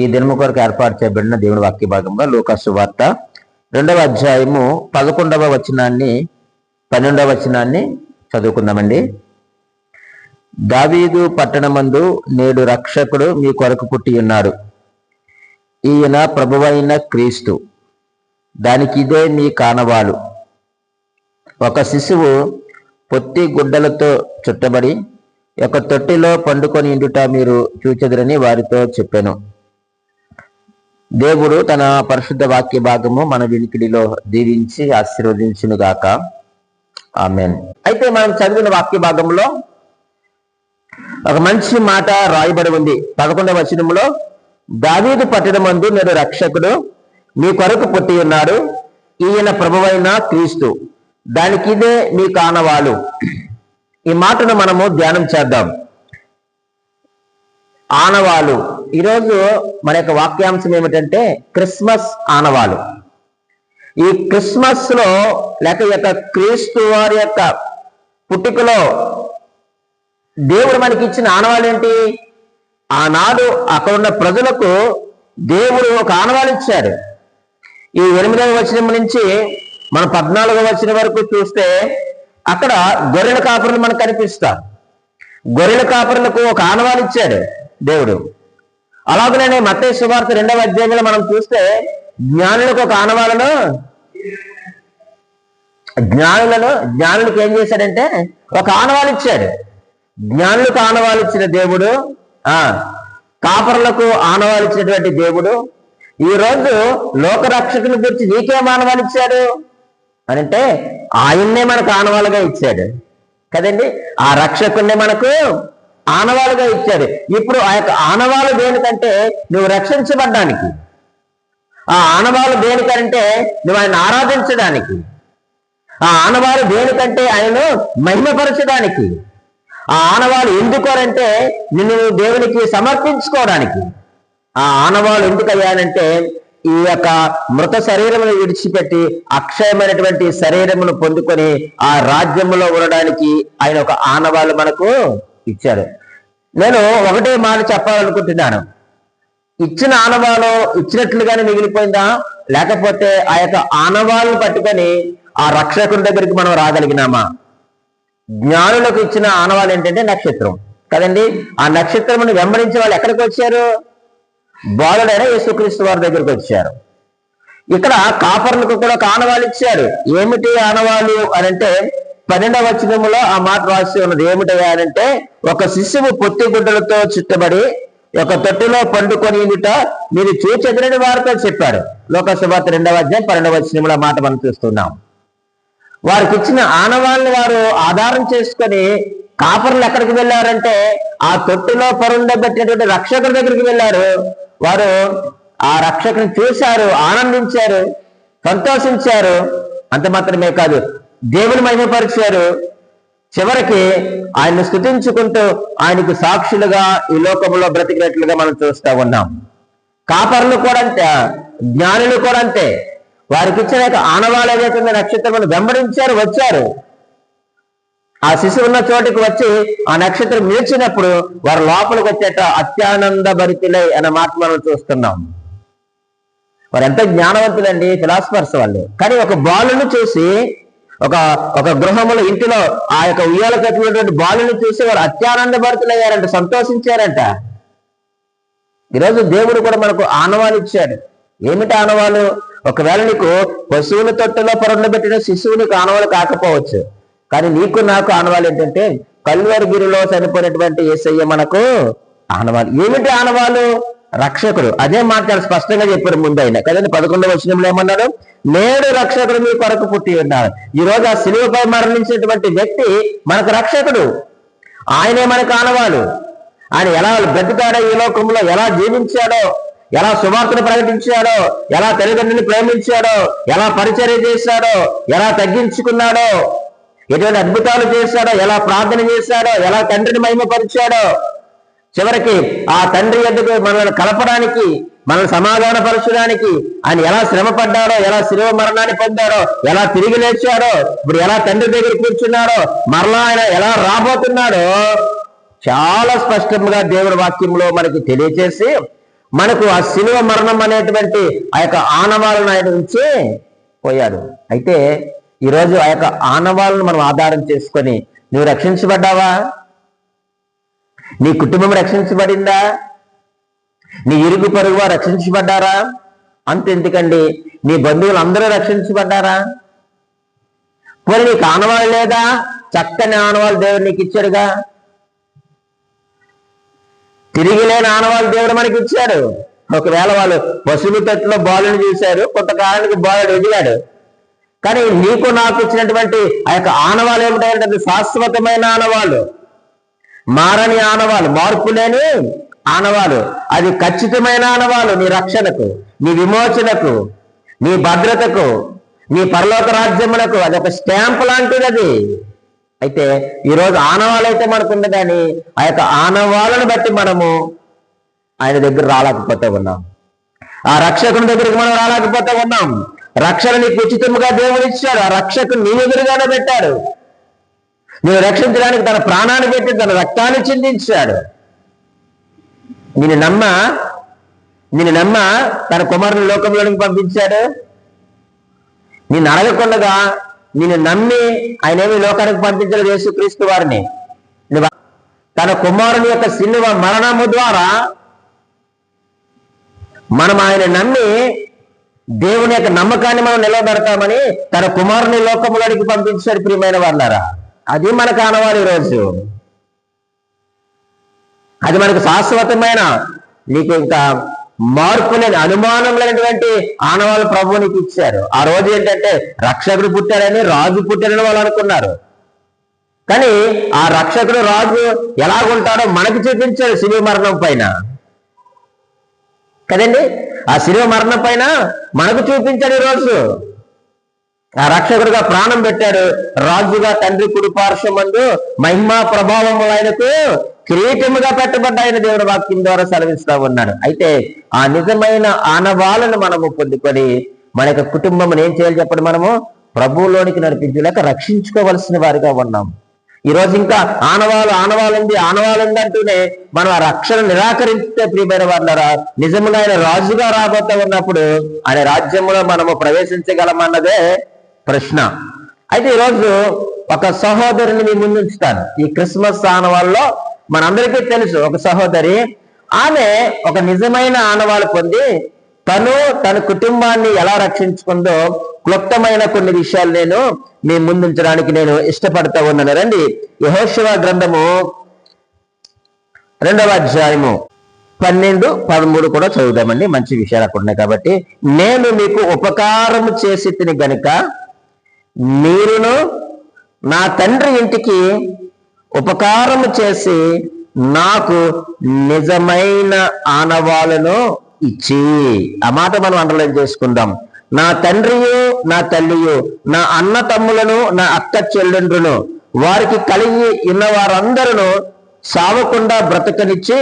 ఈ దినము కొరకు ఏర్పాటు చేయబడిన దేవుని వాక్య భాగంలో లూకా సువార్త 2వ అధ్యాయము 11వ వచనాన్ని 12వ వచనాన్ని చదువుకుందామండి. దావీదు పట్టణమందు నేడు రక్షకుడు మీ కొరకు పుట్టి ఉన్నాడు. ఈయన ప్రభువైన క్రీస్తు. దానికి ఇదే మీ కానవాలు. ఒక శిశువు పొత్తి గుడ్డలతో చుట్టబడి ఒక తొట్టిలో పండుకొని ఇండుట మీరు చూచెదరని వారితో చెప్పాను. దేవుడు తన పరిశుద్ధ వాక్య భాగము మన వినికిడిలో దీవించి ఆశీర్వదించునుగాక. ఆమేన్. అయితే మనం చదివిన వాక్య భాగంలో ఒక మంచి మాట రాయబడి ఉంది. 11వ వచనంలో దావీదు పట్టణమందు నేడు రక్షకుడు మీ కొరకు పుట్టి ఉన్నాడు. ఈయన ప్రభువైన క్రీస్తు. దానికి ఇదే మీ కానవాలు. ఈ మాటను మనము ధ్యానం చేద్దాం. ఆనవాలు. ఈరోజు మన యొక్క వాక్యాంశం ఏమిటంటే క్రిస్మస్ ఆనవాలు. ఈ క్రిస్మస్ లో లేక యొక్క క్రీస్తు వారి యొక్క పుట్టుకలో దేవుడు మనకి ఇచ్చిన ఆనవాలు ఏంటి? ఆనాడు అక్కడ ఉన్న ప్రజలకు దేవుడు ఒక ఆనవాలు ఇచ్చాడు. ఈ 8వ వచనం నుంచి మన 14వ వచనం వరకు చూస్తే అక్కడ గొర్రెల కాపరులు మనకు కనిపిస్తారు. గొర్రెల కాపరులకు ఒక ఆనవాలు ఇచ్చాడు దేవుడు. అలాగనే మత్తయి సువార్త 2వ అధ్యాయంలో మనం చూస్తే జ్ఞానులకు ఒక ఆనవాలను జ్ఞానులకు ఏం చేశాడంటే ఒక ఆనవాలు ఇచ్చాడు. జ్ఞానులకు ఆనవాలు ఇచ్చిన దేవుడు, కాపరులకు ఆనవాలు ఇచ్చినటువంటి దేవుడు ఈ రోజు లోకరక్షకుని గురించి నీకేం ఆనవాలు ఇచ్చాడు అనంటే ఆయన్నే మనకు ఆనవాలుగా ఇచ్చాడు కదండి. ఆ రక్షకుణ్ణి మనకు ఆనవాలుగా ఇచ్చాడు. ఇప్పుడు ఆ యొక్క ఆనవాలు దేనికంటే నువ్వు రక్షించబడ్డానికి, ఆ ఆనవాలు దేనికంటే నువ్వు ఆయన ఆరాధించడానికి, ఆ ఆనవాలు దేనికంటే ఆయనను మహిమపరచడానికి, ఆ ఆనవాలు ఎందుకోనంటే నిన్ను దేవునికి సమర్పించుకోవడానికి. ఆ ఆనవాలు ఎందుకు అయ్యానంటే ఈ యొక్క మృత శరీరమును విడిచిపెట్టి అక్షయమైనటువంటి శరీరమును పొందుకొని ఆ రాజ్యములో ఉండడానికి ఆయన ఒక ఆనవాలు మనకు ఇచ్చాడు. నేను ఒకటే మాట చెప్పాలనుకుంటున్నాను. ఇచ్చిన ఆనవాలు ఇచ్చినట్లుగానే మిగిలిపోయిందా, లేకపోతే ఆ యొక్క ఆనవాళ్ళను పట్టుకొని ఆ రక్షకుడి దగ్గరికి మనం రాగలిగినామా? జ్ఞానులకు ఇచ్చిన ఆనవాలు ఏంటంటే నక్షత్రం కదండి. ఆ నక్షత్రమును వెంబడించే వాళ్ళు ఎక్కడికి వచ్చారు? బాలుడైన యేసుక్రీస్తు వారి దగ్గరికి వచ్చారు. ఇక్కడ కాపరులకు కూడా ఒక ఆనవాలు ఇచ్చారు. ఏమిటి ఆనవాలు అనంటే 12వ వచనములో ఆ మాట రాసి ఉన్నది. ఏమిటంటే ఒక శిశువు పొత్తి గుడ్డలతో చుట్టబడి ఒక తొట్టిలో పండుకొని ఇందుట మీరు చూచెదరని వారితో చెప్పాడు. లోక సువార్త 2వ అధ్యాయం 12వ వచనంలో మాట మనం చూస్తున్నాం. వారికి ఇచ్చిన ఆనవాళ్ళని వారు ఆధారం చేసుకొని కాపరులు ఎక్కడికి వెళ్ళారంటే ఆ తొట్టిలో పరుండబెట్టినటువంటి రక్షకుడి దగ్గరికి వెళ్ళారు. వారు ఆ రక్షకుని చూశారు, ఆనందించారు, సంతోషించారు. అంత మాత్రమే కాదు, దేవుని మహిమపరిచారు. చివరికి ఆయన్ని స్తుతించుకుంటూ ఆయనకు సాక్షులుగా ఈ లోకంలో బ్రతికినట్లుగా మనం చూస్తూ ఉన్నాం. కాపరులు కూడా అంతే, జ్ఞానులు కూడా అంతే. వారికి ఇచ్చిన ఆనవాళ్ళు ఏదైతే నక్షత్రమును వెంబడించారు, వచ్చారు. ఆ శిశువు ఉన్న చోటికి వచ్చి ఆ నక్షత్రం నిలిచినప్పుడు వారు లోపలికి వచ్చేట అత్యానంద భరితులై అన్న మాట మనం చూస్తున్నాం. వారు ఎంత జ్ఞానవంతులండి, ఫిలాసఫర్స్ వాళ్ళు. కానీ ఒక బాలును చూసి ఒక గృహములో ఇంటిలో ఆ యొక్క ఉయ్యాల కట్టినటువంటి బాలుని చూసి వారు అత్యానంద భరితులయ్యారంట, సంతోషించారంట. ఈరోజు దేవుడు కూడా మనకు ఆనవాలు ఇచ్చాడు. ఏమిటి ఆనవాలు? ఒకవేళ నీకు పశువుల తొట్టులో పొరబెట్టిన శిశువు నీకు ఆనవాలు కాకపోవచ్చు, కానీ నీకు నాకు ఆనవాలు ఏంటంటే కల్వరిగిరిలో చనిపోయినటువంటి యేసయ్య మనకు ఆనవాలు. ఏమిటి ఆనవాలు? రక్షకుడు. అదే మాట చాలా స్పష్టంగా చెప్పారు ముందు ఆయన కదండి. 11వ వచనంలో ఏమన్నాడు? నేడు రక్షకుడు మీ కొరకు పుట్టి ఉన్నాడు. ఈ రోజు ఆ శిలువపై మరణించినటువంటి వ్యక్తి మనకు రక్షకుడు. ఆయనే మనకు ఆనవాలు. ఆయన ఎలా బ్రతికాడో, ఈ లోకంలో ఎలా జీవించాడో, ఎలా సువార్తను ప్రకటించాడో, ఎలా తల్లిదండ్రులను ప్రేమించాడో, ఎలా పరిచర్య చేశాడో, ఎలా తగ్గించుకున్నాడో, ఎటువంటి అద్భుతాలు చేశాడో, ఎలా ప్రార్థన చేశాడో, ఎలా తండ్రిని మహిమపరిచాడో, చివరికి ఆ తండ్రి ఎదుగు మనల్ని కలపడానికి, మనల్ని సమాధానపరచడానికి ఆయన ఎలా శ్రమ పడ్డాడో, ఎలా శిలువ మరణాన్ని పొందాడో, ఎలా తిరిగి లేచాడో, ఇప్పుడు ఎలా తండ్రి దగ్గర కూర్చున్నాడో, మరలా ఆయన ఎలా రాబోతున్నాడో చాలా స్పష్టంగా దేవుడి వాక్యంలో మనకి తెలియచేసి మనకు ఆ శిలువ మరణం అనేటువంటి ఆ యొక్క ఆనవాళ్ళను ఆయన ఉంచి పోయాడు. అయితే ఈరోజు ఆ యొక్క ఆనవాళ్ళను మనం ఆధారం చేసుకొని నువ్వు రక్షించబడ్డావా? నీ కుటుంబం రక్షించబడిందా? నీ ఇరుగు పొరుగు రక్షించబడ్డారా? అంతెందుకండి, నీ బంధువులు అందరూ రక్షించబడ్డారా? పోనీ నీకు ఆనవాళ్ళు లేదా? చక్కని ఆనవాళ్ళు దేవుడు నీకు ఇచ్చాడుగా. తిరిగి లేని ఆనవాళ్ళు దేవుడు మనకి ఇచ్చాడు. ఒకవేళ వాళ్ళు పశువు తట్టులో బాలుని చూశారు, కొంతకాలానికి బాలుడు ఎదిగాడు. కానీ నీకు నాకు ఇచ్చినటువంటి ఆ యొక్క ఆనవాళ్ళు ఏమిటంటే శాశ్వతమైన ఆనవాళ్ళు, మారని ఆనవాళ్ళు, మార్పు లేని ఆనవాళ్ళు. అది ఖచ్చితమైన ఆనవాళ్ళు నీ రక్షణకు, నీ విమోచనకు, నీ భద్రతకు, నీ పరలోక రాజ్యములకు. అది ఒక స్టాంప్ లాంటిది అది. అయితే ఈరోజు ఆనవాళ్ళు అయితే మనకుంది, కానీ ఆ యొక్క ఆనవాళ్ళను బట్టి మనము ఆయన దగ్గర రాలేకపోతే ఉన్నాం. ఆ రక్షకుని దగ్గరికి మనం రాలేకపోతే ఉన్నాం. రక్షణ నీకు ఉచితముగా దేవుడు ఇచ్చాడు. ఆ రక్షకుని నీ ఎదురుగానే పెట్టాడు. నేను రక్షించడానికి తన ప్రాణాన్ని పెట్టి తన రక్తాన్ని చిందించాడు. నిన్ను నమ్మ తన కుమారుని లోకంలోనికి పంపించాడు. నిన్ను అడగకుండగా నిన్ను నమ్మి ఆయన ఏమి లోకానికి పంపించలేదు యేసుక్రీస్తు వారిని. తన కుమారుని యొక్క శిలువ మరణము ద్వారా మనం ఆయన నమ్మి దేవుని యొక్క నమ్మకాన్ని మనం నిలబెడతామని తన కుమారుని లోకంలోనికి పంపించాడు. ప్రియమైన వాళ్ళారా, అది మనకు ఆనవాలి. ఈరోజు అది మనకు శాశ్వతమైన, నీకు ఇంకా మార్పు లేని, అనుమానం లేనటువంటి ఆనవాళ్ళు ప్రభువు నీకు ఇచ్చారు. ఆ రోజు ఏంటంటే రక్షకుడు పుట్టాడని, రాజు పుట్టాడని వాళ్ళు అనుకున్నారు. కానీ ఆ రక్షకుడు, రాజు ఎలాగుంటాడో మనకు చూపించాడు శిలువ మరణం పైన కదండి. ఆ శిలువ మరణం పైన మనకు చూపించాడు. ఈరోజు ఆ రక్షకుడుగా ప్రాణం పెట్టాడు. రాజుగా తండ్రి కుడి పార్శ్వమందు మహిమా ప్రభావము ఆయనకు కిరీటముగా పెట్టబడ్డాయన దేవుడు వాక్యం ద్వారా సెలవిస్తా ఉన్నాడు. అయితే ఆ నిజమైన ఆనవాళ్ళను మనము పొందుకొని మన యొక్క కుటుంబం ఏం చేయాలి చెప్పండి? మనము ప్రభువులోనికి నడిపించలేక రక్షించుకోవలసిన వారిగా ఉన్నాం. ఈరోజు ఇంకా ఆనవాళ్ళుంది అంటూనే మనం ఆ రక్షణ నిరాకరిస్తే ప్రియమైన వాళ్ళరా, నిజంగా ఆయన రాజుగా రాబోతా ఉన్నప్పుడు ఆయన రాజ్యంలో మనము ప్రవేశించగలమన్నదే ప్రశ్న. అయితే ఈరోజు ఒక సహోదరిని మీ ముందు ఉంచుతాను. ఈ క్రిస్మస్ ఆనవాళ్ళలో మనందరికీ తెలుసు ఒక సహోదరి, ఆమె ఒక నిజమైన ఆనవాళ్ళు పొంది తన కుటుంబాన్ని ఎలా రక్షించుకుందో క్లుప్తమైన కొన్ని విషయాలు నేను మీ ముందుంచడానికి నేను ఇష్టపడతా ఉన్నాను. రండి, యెహోషువ గ్రంథము 2వ అధ్యాయము 12-13 కూడా చదువుదామండి. మంచి విషయాలు అక్కడ ఉన్నాయి కాబట్టి. నేను మీకు ఉపకారం చేసి తిని గనుక మీరును నా తండ్రి ఇంటికి ఉపకారము చేసి నాకు నిజమైన ఆనవాళ్ళను ఇచ్చి. ఆ మాట మనం అండర్లైన్ చేసుకుందాం. నా తండ్రియు నా తల్లియు, నా అన్న తమ్ములను, నా అక్క చెల్లెండ్రును, వారికి కలిగి ఉన్న వారందరూ సావకుండా బ్రతకనిచ్చి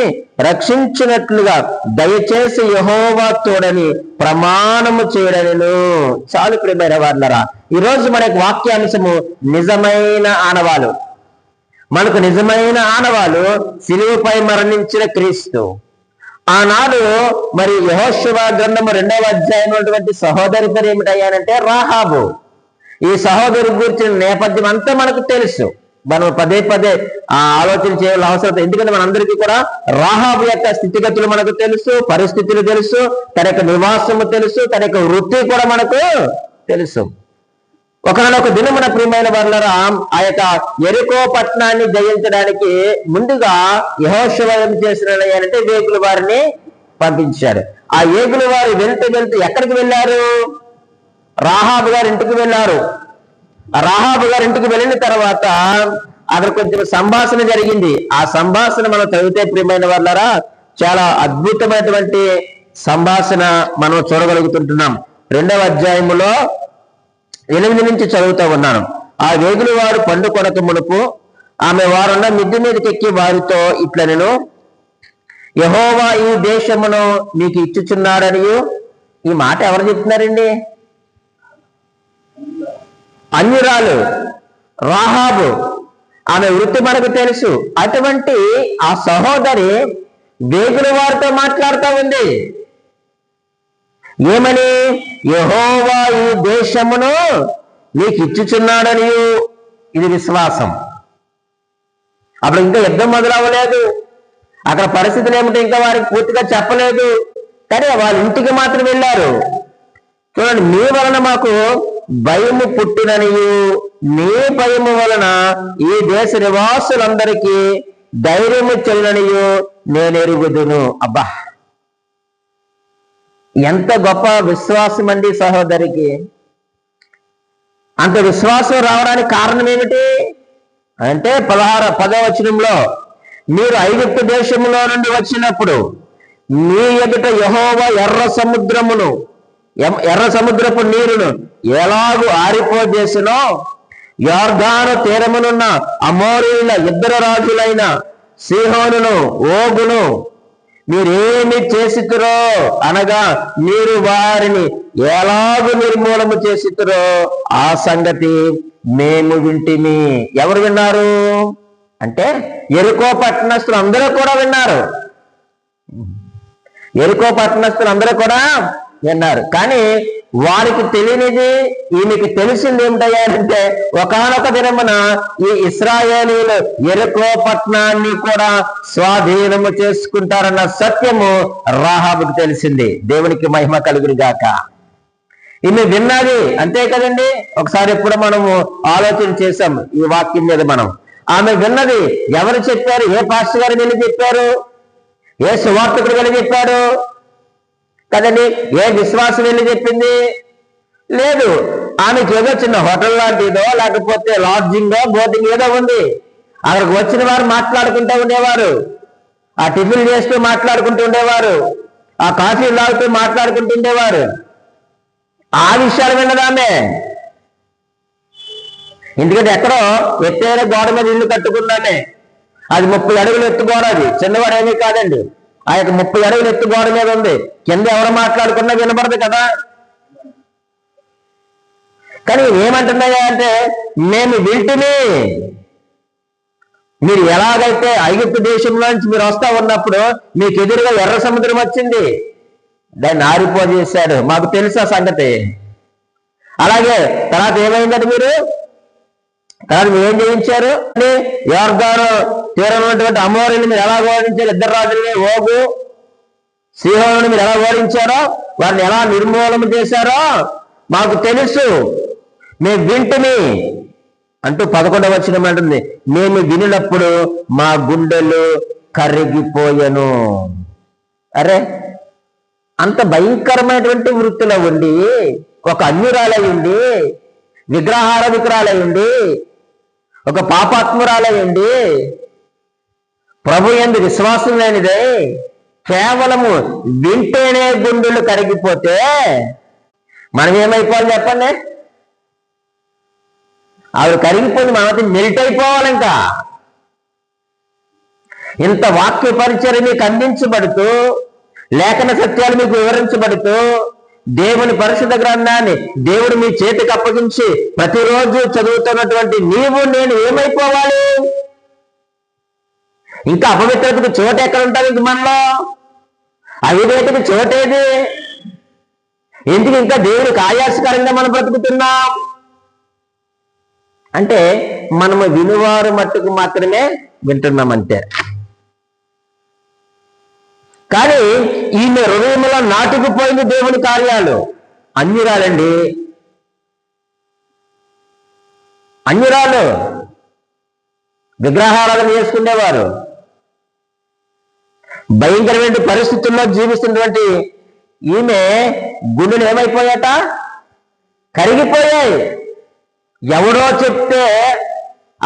రక్షించినట్లుగా దయచేసి యెహోవా తోడని ప్రమాణము చేయడను. చాలు ప్రియమైన వాళ్ళరా, ఈరోజు మనకు వాక్యాంశము నిజమైన ఆనవాలు. మనకు నిజమైన ఆనవాలు శిలువపై మరణించిన క్రీస్తు. ఆనాడు మరి యెహోషువ గ్రంథము 2వ అధ్యాయం ఉన్నటువంటి సహోదరి పేరు ఏమిటయ్యానంటే రాహాబు. ఈ సహోదరి గురించిన నేపథ్యం అంతా మనకు తెలుసు. మనం పదే ఆలోచన చేయాల్సిన అవసరం. ఎందుకంటే మనందరికీ కూడా రాహాబు యొక్క స్థితిగతులు మనకు తెలుసు, పరిస్థితులు తెలుసు, తన యొక్క నివాసము తెలుసు, తన యొక్క వృత్తి కూడా మనకు తెలుసు. ఒకనొక దినమున ప్రియమైన వాళ్ళరా, ఆ యొక్క యెరికో పట్టణాన్ని జయించడానికి ముందుగా యెహోషువ ఏం చేసినాడంటే వేగుల వారిని పంపించాడు. ఆ వేగుల వారు వెళ్తూ ఎక్కడికి వెళ్ళారు? రాహాబు గారి ఇంటికి వెళ్ళారు. ఆ రాహాబు గారి ఇంటికి వెళ్ళిన తర్వాత అక్కడ కొంచెం సంభాషణ జరిగింది. ఆ సంభాషణ మనం చదివితే ప్రియమైన వాళ్ళరా, చాలా అద్భుతమైనటువంటి సంభాషణ మనం చూడగలుగుతుంటున్నాం. 2వ అధ్యాయములో 8 నుంచి చదువుతూ ఉన్నాను. ఆ వేగుల వారు పండు కొడక మునుపు ఆమె వారున్న మిద్దె మీదకి ఎక్కి వారితో ఇట్లా, నేను యెహోవా ఈ దేశమును మీకు ఇచ్చుచున్నాడని. ఈ మాట ఎవరు చెప్తున్నారండి? అన్యురాలు రాహాబు. ఆమె వృత్తి మనకు తెలుసు. అటువంటి ఆ సహోదరి వేగుల వారితో మాట్లాడుతూ ఉంది. ఏమని? యెహోవా ఈ దేశమును నీకు ఇచ్చుచున్నాడని. ఇది విశ్వాసం. అప్పుడు ఇంకా యుద్ధం మొదలవ్వలేదు, అక్కడ పరిస్థితులు ఏమిటో ఇంకా వారికి పూర్తిగా చెప్పలేదు. కానీ వాళ్ళ ఇంటికి మాత్రం వెళ్ళారు. చూడండి, మీ వలన మాకు భయము పుట్టిననియు, నీ భయము వలన ఈ దేశ నివాసులందరికీ ధైర్యము చెల్లనియు నేను ఎరుగుదును. అబ్బా, ఎంత గొప్ప విశ్వాసం అండి సహోదరికి. అంత విశ్వాసం రావడానికి కారణం ఏమిటి అంటే 10వ వచనంలో, మీరు ఐగుప్తు దేశంలో నుండి వచ్చినప్పుడు మీ ఎదుట యెహోవా ఎర్ర సముద్రపు నీరును ఎలాగూ ఆరిపోజేసినో, యొర్దాను తీరమునున్న అమోరీయుల ఇద్దరు రాజులైన సీహోనును ఓగును మీరేమి చేసితురో, అనగా మీరు వారిని ఎలాగూ నిర్మూలము చేసితురో ఆ సంగతి మేము వింటిమి. ఎవరు విన్నారు అంటే యెరికో పట్టణస్థులు అందరూ కూడా విన్నారు. యెరికో పట్టణస్థులు అందరూ కూడా విన్నారు. కానీ వారికి తెలియనిది ఈమెకి తెలిసింది ఏమిటంటే, ఒకానొక దినమున ఈ ఇశ్రాయేలీయులు యెరికో పట్టణాన్ని కూడా స్వాధీనము చేసుకుంటారన్న సత్యము రాహాబుకు తెలిసింది. దేవునికి మహిమ కలుగును గాక. ఈమె విన్నది, అంతే కదండి. ఒకసారి ఎప్పుడు మనము ఆలోచన చేశాం ఈ వాక్యం మీద. ఆమె విన్నది ఎవరు చెప్పారు? ఏ పాస్టర్ గారు వెళ్ళి చెప్పారు? ఏ సువార్తకుడు వెళ్ళి చెప్పాడు కదండి? ఏ విశ్వాసం వెళ్ళి చెప్పింది? లేదు. ఆమెకి ఏదో చిన్న హోటల్ లాంటిదో, లేకపోతే లాడ్జింగో, బోటింగ్ ఏదో ఉంది. అక్కడికి వచ్చిన వారు మాట్లాడుకుంటూ ఉండేవారు, ఆ టిఫిన్ చేస్తూ మాట్లాడుకుంటూ ఉండేవారు, ఆ కాఫీ తాగుతూ మాట్లాడుకుంటూ ఉండేవారు. ఆ విషయాలు విన్నదామే. ఎందుకంటే ఎక్కడో ఎత్తైన గోడ మీద ఇల్లు కట్టుకున్నామే. అది 30 అడుగులు ఎత్తు గోడ. అది చిన్నవాడు ఏమీ కాదండి. ఆ యొక్క 30 అడుగులు ఎత్తు గోడ మీద ఉంది. కింద ఎవరు మాట్లాడుకున్నా వినపడదు కదా. కానీ ఏమంటున్నాయా అంటే, మేము వింటిని. మీరు ఎలాగైతే ఐగుప్తు దేశంలో నుంచి మీరు వస్తా ఉన్నప్పుడు మీకు ఎదురుగా ఎర్ర సముద్రం వచ్చింది, దాన్ని ఆరిపోజేశాడు. మాకు తెలుసు ఆ సంగతి. అలాగే తర్వాత ఏమైందంటే, తర్వాత ఏం చేయించారు? యొర్దాను తీరం ఉన్నటువంటి అమోరీని మీరు ఎలా ఓడించారు? ఇద్దరు రాజుల్ని, ఓగు సీహోనుని మీరు ఎలా ఓడించారో, వారిని ఎలా నిర్మూలన చేశారో మాకు తెలుసు, మేము వింటిమి అంటూ 11వ వచనం అంటుంది, మేము వినినప్పుడు మా గుండెలు కరిగిపోయెను. అరే, అంత భయంకరమైనటువంటి వృత్తిలో ఉండి, ఒక అన్యురాలై ఉండి, విగ్రహారాధికురాలై ఉండి, ఒక పాపాత్మురాలై ఉండి, ప్రభు యందు విశ్వాసం లేనిదే కేవలము వింటేనే గుండెలు కరిగిపోతే మనం ఏమైపోవాలి చెప్పండి? ఆవిడ కరిగిపోయింది, మనమైతే మెల్ట్ అయిపోవాలి. ఇంకా ఇంత వాక్య పరిచయం మీకు అందించబడుతూ, లేఖన సత్యాలు మీకు వివరించబడుతూ, దేవుని పరిశుద్ధ గ్రంథాన్ని దేవుడు మీ చేతికి అప్పగించి ప్రతిరోజు చదువుతున్నటువంటి నీవు నేను ఏమైపోవాలి? ఇంకా అపవిత్రతకు చోటు ఎక్కడ ఉంటుంది? ఇంక మనలో అవిధేయతకు చోటేది? ఎందుకు ఇంకా దేవుడికి ఆయాసకరంగా మనం బ్రతుకుతున్నాం అంటే, మనము వినువారు మట్టుకు మాత్రమే వింటున్నాం అంతే. కానీ ఈమె హృదయంలో నాటుకుపోయింది దేవుని కార్యాలు. అన్యురాలండి, అన్యురాలు, విగ్రహారాధన చేసుకునేవారు, భయంకరమైన పరిస్థితుల్లో జీవిస్తున్నటువంటి ఈమె గుండెలు ఏమైపోయాట? కరిగిపోయాయి. ఎవడో చెప్తే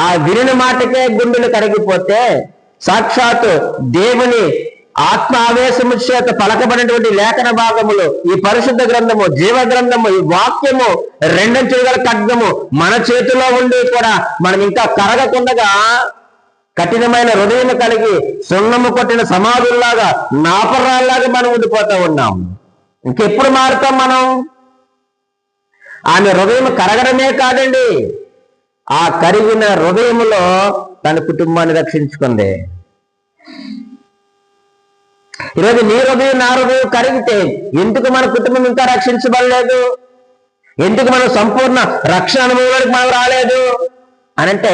ఆ వినిన మాటకే గుండెలు కరిగిపోతే, సాక్షాత్ దేవుని ఆత్మ ఆవేశము చేత పలకబడినటువంటి లేఖన భాగములు, ఈ పరిశుద్ధ గ్రంథము, జీవ గ్రంథము, ఈ వాక్యము, రెండంచులు గల ఖడ్గము మన చేతిలో ఉండి కూడా మనం ఇంకా కరగకుండగా కఠినమైన హృదయం కలిగి సున్నము కొట్టిన సమాధుల్లాగా, నాపరాల్లాగా మనం ఉండిపోతూ ఉన్నాం. ఇంకెప్పుడు మారుతాం మనం? ఆమె హృదయం కరగడమే కాదండి, ఆ కరిగిన హృదయములో తన కుటుంబాన్ని రక్షించుకుంది. ఈరోజు నీ హృదయం నా హృదయం కరిగితే ఎందుకు మన కుటుంబం ఇంకా రక్షించబడలేదు, ఎందుకు మనం సంపూర్ణ రక్షణ అనుభవానికి మనం రాలేదు అనంటే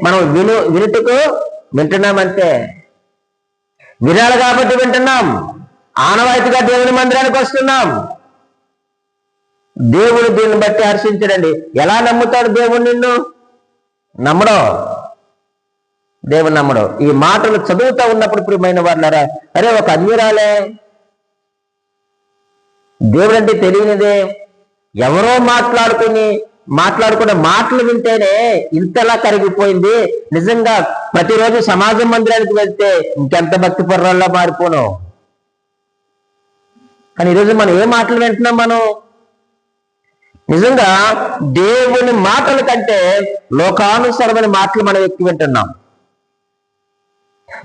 మనం వినుటకు వింటున్నామంటే, వినాలి కాబట్టి వింటున్నాం, ఆనవాయితీగా దేవుని మందిరానికి వస్తున్నాం. దేవుడు దీన్ని బట్టి హర్షించడండి. ఎలా నమ్ముతాడు దేవుడు నిన్ను? నమ్మడం, దేవుడు నమ్మడం. ఈ మాటలు చదువుతా ఉన్నప్పుడు ప్రియమైన వాళ్ళారా, అరే ఒక అన్యురాలే, దేవుడు అంటే తెలియనిదే, ఎవరో మాట్లాడుకునే మాటలు వింటేనే ఇంతలా కరిగిపోయింది. నిజంగా ప్రతిరోజు సమాజం మందిరానికి వెళ్తే ఇంకెంత భక్తి పర్వాల్లో మారిపోను. కానీ ఈరోజు మనం ఏ మాటలు వింటున్నాం? మనం నిజంగా దేవుని మాటల కంటే లోకానుసరమైన మాటలు మనం ఎక్కువ వింటున్నాం,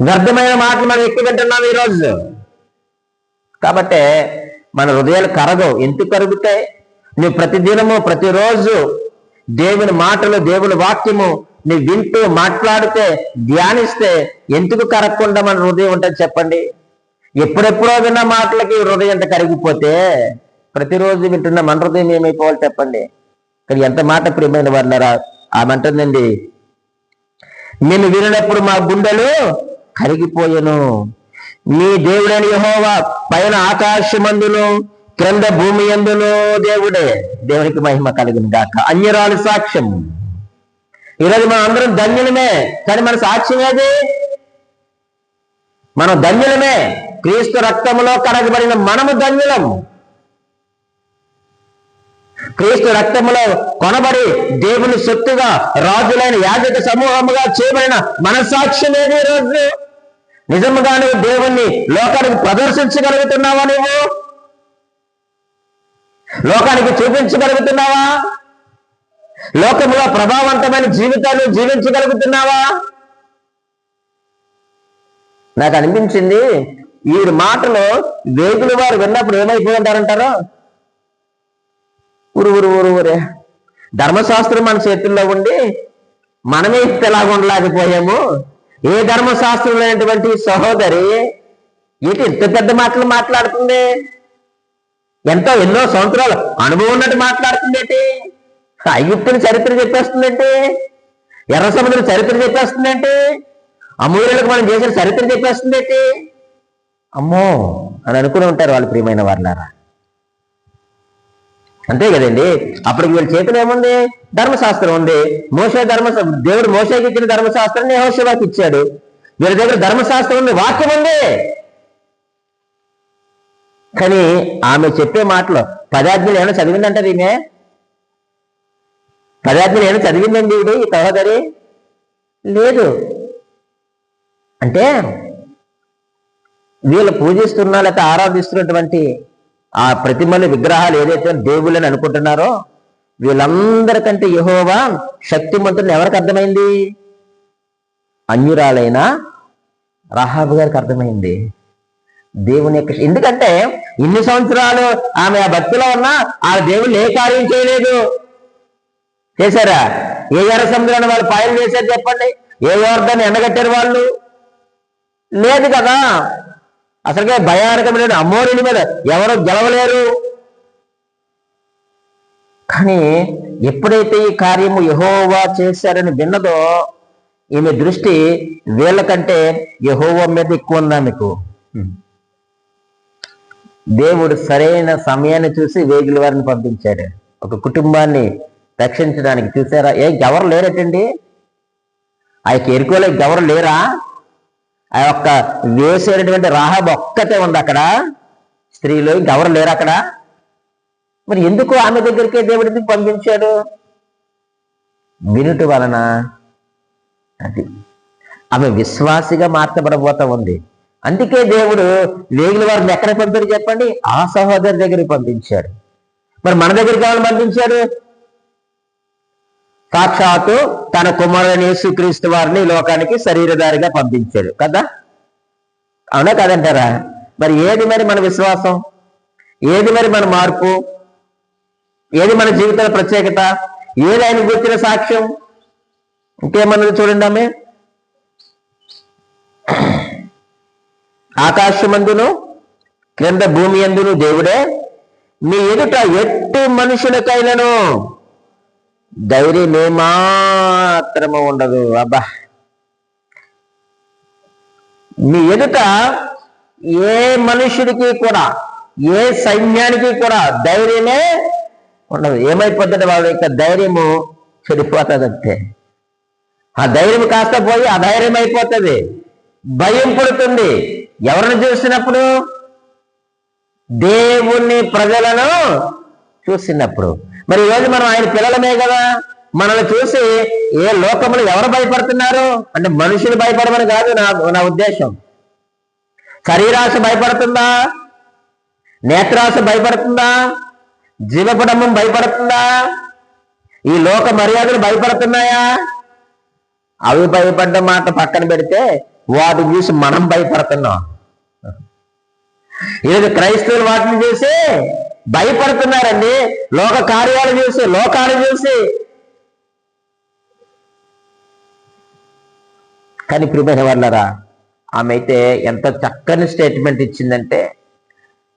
వ్యర్థమైన మాటలు మనం ఎక్కువ వింటున్నాం ఈరోజు. కాబట్టి మన హృదయాలు కరగవు. ఎందుకు కరుగుతాయి? నువ్వు ప్రతిదినము ప్రతిరోజు దేవుని మాటలు, దేవుని వాక్యము నువ్వు వింటూ మాట్లాడితే, ధ్యానిస్తే ఎందుకు కరగకుండా మన హృదయం ఉంటుంది చెప్పండి? ఎప్పుడెప్పుడో విన్న మాటలకి హృదయం అంత కరిగిపోతే ప్రతిరోజు వింటున్న మన హృదయం ఏమైపోవాలి చెప్పండి? కానీ ఎంత మాట ప్రియమైన వారులారా, ఆమె అంటుందండి, నేను వినినప్పుడు మా గుండెలు కరిగిపోయెను. మీ దేవుడైన యెహోవా పైన ఆకాశమందును క్రింద భూమి యందును దేవుడే. దేవునికి మహిమ కలుగును గాక. అన్యరాలు సాక్ష్యం. ఈరోజు మనం అందరం ధన్యులమే, కానీ మన సాక్ష్యం ఏది? మనం ధన్యులమే, క్రీస్తు రక్తములో కడగబడిన మనము ధన్యులం. క్రీస్తు రక్తములో కొనబడి దేవుని సొత్తుగా రాజులైన యాజక సమూహముగా చేయబడిన మన సాక్ష్యం ఏది? ఈరోజు నిజముగా నువ్వు దేవుణ్ణి లోకానికి ప్రదర్శించగలుగుతున్నావా? నువ్వు లోకానికి చూపించగలుగుతున్నావా? లోకములో ప్రభావవంతమైన జీవితాన్ని జీవించగలుగుతున్నావా? నాకు అనిపించింది, ఈ మాటలు వేగుల వారు విన్నప్పుడు ఏమైపోయి ఉంటారంటారో, ఊరే ధర్మశాస్త్రం మన చేతుల్లో ఉండి మనమే ఇంతలాగా ఉండలేకపోయాము. ఏ ధర్మశాస్త్రం లేనటువంటి సహోదరి ఏంటి ఇంత పెద్ద మాటలు మాట్లాడుతుంది? ఎన్నో సంవత్సరాలు అనుభవం ఉన్నట్టు మాట్లాడుతుందేంటి? ఐగుప్తుని చరిత్ర చెప్పేస్తుందేంటి? ఎర్ర సముద్రం చరిత్ర చెప్పేస్తుందేంటి? అమూల్యులకు మనం చేసిన చరిత్ర చెప్పేస్తుందేంటి? అమ్మో అని అనుకుని ఉంటారు వాళ్ళు ప్రియమైన వాళ్ళారా. అంతే కదండి. అప్పటికి వీళ్ళ చేతిలో ఏముంది? ధర్మశాస్త్రం ఉంది. దేవుడు మోషేకి ఇచ్చిన ధర్మశాస్త్రాన్ని యెహోషువకి ఇచ్చాడు. వీళ్ళ దగ్గర ధర్మశాస్త్రం ఉంది, వాక్యం ఉంది. కానీ ఆమె చెప్పే మాటలో 10 ఆజ్ఞలు ఏమైనా చదివిందంటారు ఈమె? 10 ఆజ్ఞలు ఏమైనా చదివిందండి ఈ సహోదరి? లేదు. అంటే వీళ్ళు పూజిస్తున్నా లేకపోతే ఆరాధిస్తున్నటువంటి ఆ ప్రతిమలు, విగ్రహాలు ఏదైతే దేవుళ్ళని అనుకుంటున్నారో వీళ్ళందరికంటే యెహోవా శక్తిమంతుడిని ఎవరికి అర్థమైంది? అన్యురాలైన రాహాబు గారికి అర్థమైంది దేవుని యొక్క. ఎందుకంటే ఇన్ని సంవత్సరాలు ఆమె ఆ భక్తిలో ఉన్నా ఆ దేవుళ్ళు ఏ కార్యం చేయలేదు. చేశారా? ఏ ఎర్ర సముద్రాన్ని వాళ్ళు పాయలు చేశారు చెప్పండి? ఏ యోర్దాన్ని ఎండగట్టారు వాళ్ళు? లేదు కదా. అసలుకే భయానకమైన అమోరీల మీద ఎవరు గెలవలేరు. కానీ ఎప్పుడైతే ఈ కార్యము యెహోవా చేశారని విన్నదో ఈమె దృష్టి వీళ్ళకంటే యెహోవా మీద ఎక్కువ ఉందా మీకు? దేవుడు సరైన సమయాన్ని చూసి వేగుల వారిని పంపించాడు ఒక కుటుంబాన్ని రక్షించడానికి. చూసారా? ఎవరు లేరటండి? ఆ ఎరుకోలో ఎవరు లేరా? ఆ యొక్క వేసేటటువంటి రాహాబు ఒక్కతే ఉంది అక్కడ, స్త్రీలు ఇంకెవరు లేరు అక్కడ. మరి ఎందుకు ఆమె దగ్గరికే దేవుడికి పంపించాడు? వినుట వలన. అది ఆమె విశ్వాసిగా మార్చబడబోతా ఉంది. అందుకే దేవుడు వేగుల వారిని ఎక్కడ పంపాడు చెప్పండి? ఆ సహోదరి దగ్గరికి పంపించాడు. మరి మన దగ్గరికి ఎవరు పంపించాడు? సాక్షాత్తు తన కుమారుని యేసుక్రీస్తు వారిని లోకానికి శరీరధారిగా పంపించాడు కదా. అవునా కదంటారా? మరి ఏది మరి మన విశ్వాసం? ఏది మరి మన మార్పు? ఏది మన జీవితాల ప్రత్యేకత? ఏది ఆయన గుర్తిన సాక్ష్యం? ఇంకేమన్నది చూడండి. ఆమె ఆకాశమందును క్రింద భూమి యందును దేవుడే, మీ ఎదుట ఎట్టి మనుషులకైనను ధైర్యం ఏమాత్రము ఉండదు. అబ్బా, మీ ఎదుట ఏ మనుషుడికి కూడా, ఏ సైన్యానికి కూడా ధైర్యమే ఉండదు. ఏమైపోతుంది? వాళ్ళ యొక్క ధైర్యము చెడిపోతుంది అంతే. ఆ ధైర్యం కాస్త పోయి అధైర్యం అయిపోతుంది, భయం పుడుతుంది. ఎవరిని చూసినప్పుడు? దేవుని ప్రజలను చూసినప్పుడు. మరి ఈరోజు మనం ఆయన పిల్లలమే కదా, మనల్ని చూసి ఏ లోకములు ఎవరు భయపడుతున్నారు అంటే మనుషులు భయపడమని కాదు నా ఉద్దేశం. శరీరాశ భయపడుతుందా? నేత్రాశ భయపడుతుందా? జీవపడమం భయపడుతుందా? ఈ లోక మర్యాదలు భయపడుతున్నాయా? అవి భయపడ్డ మాట పక్కన పెడితే వాటిని చూసి మనం భయపడుతున్నాం. ఈరోజు క్రైస్తవులు వాటిని చూసి భయపడుతున్నారండి, లోక కార్యాలు చూసి, లోకాలు చూసి. కానీ ప్రియమైన వాళ్ళరా, ఆమె అయితే ఎంత చక్కని స్టేట్మెంట్ ఇచ్చిందంటే,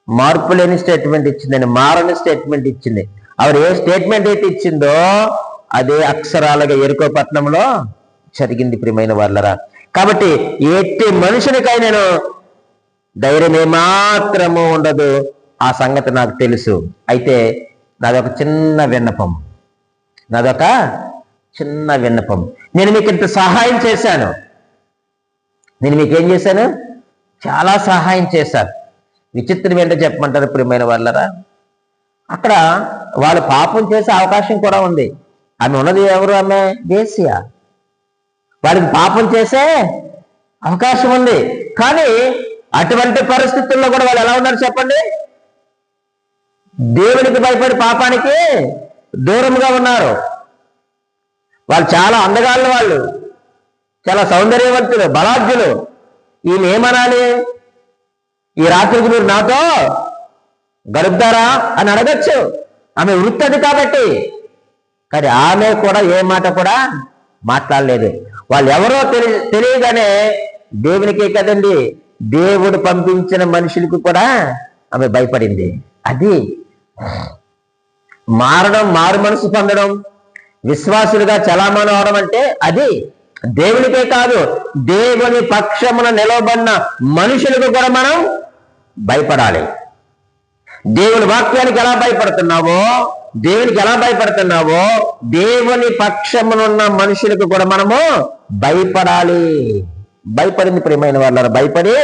మార్పు లేని స్టేట్మెంట్ ఇచ్చిందని, మారని స్టేట్మెంట్ ఇచ్చింది. ఆవిడ ఏ స్టేట్మెంట్ అయితే ఇచ్చిందో అదే అక్షరాలుగా ఎరుకో పట్టణంలో జరిగింది ప్రియమైన వాళ్ళరా. కాబట్టి ఎట్టి మనుషునికైనాను ధైర్యం ఏమాత్రము ఉండదు. ఆ సంగతి నాకు తెలుసు. అయితే నాదొక చిన్న విన్నపం, నేను మీకు ఇంత సహాయం చేశాను. నేను మీకేం చేశాను? చాలా సహాయం చేశాను. విచిత్రం ఏంటో చెప్పమంటారు ప్రియమైన వాళ్ళరా? అక్కడ వాళ్ళు పాపం చేసే అవకాశం కూడా ఉంది. ఆమె ఉన్నది ఎవరు? ఆమె వేశ్య. వాడికి పాపం చేసే అవకాశం ఉంది. కానీ అటువంటి పరిస్థితుల్లో కూడా వాళ్ళు ఎలా ఉన్నారు చెప్పండి? దేవునికి భయపడి పాపానికి దూరంగా ఉన్నారు. వాళ్ళు చాలా అందగాళ్ళు, వాళ్ళు చాలా సౌందర్యవంతులు, బలాఢ్యులు. ఈయన ఏమనాలి? ఈ రాత్రికి మీరు నాతో గడుపుతారా అని అడగచ్చు. ఆమె వృత్తి అది కాబట్టి. కానీ ఆమె కూడా ఏ మాట కూడా మాట్లాడలేదు. వాళ్ళు ఎవరో తెలియగానే దేవునికే కదండి, దేవుడు పంపించిన మనుషులకు కూడా ఆమె భయపడింది. అది మారడం, మారు మనసు పొందడం, విశ్వాసులుగా చలామణి అవడం అంటే అది దేవునికే కాదు, దేవుని పక్షమున నిలవబడిన మనుషులకు కూడా మనం భయపడాలి. దేవుని వాక్యానికి ఎలా భయపడుతున్నావో, దేవునికి ఎలా భయపడుతున్నావో, దేవుని పక్షమునున్న మనుషులకు కూడా మనము భయపడాలి. భయపడింది ప్రియమైన వాళ్ళ. భయపడి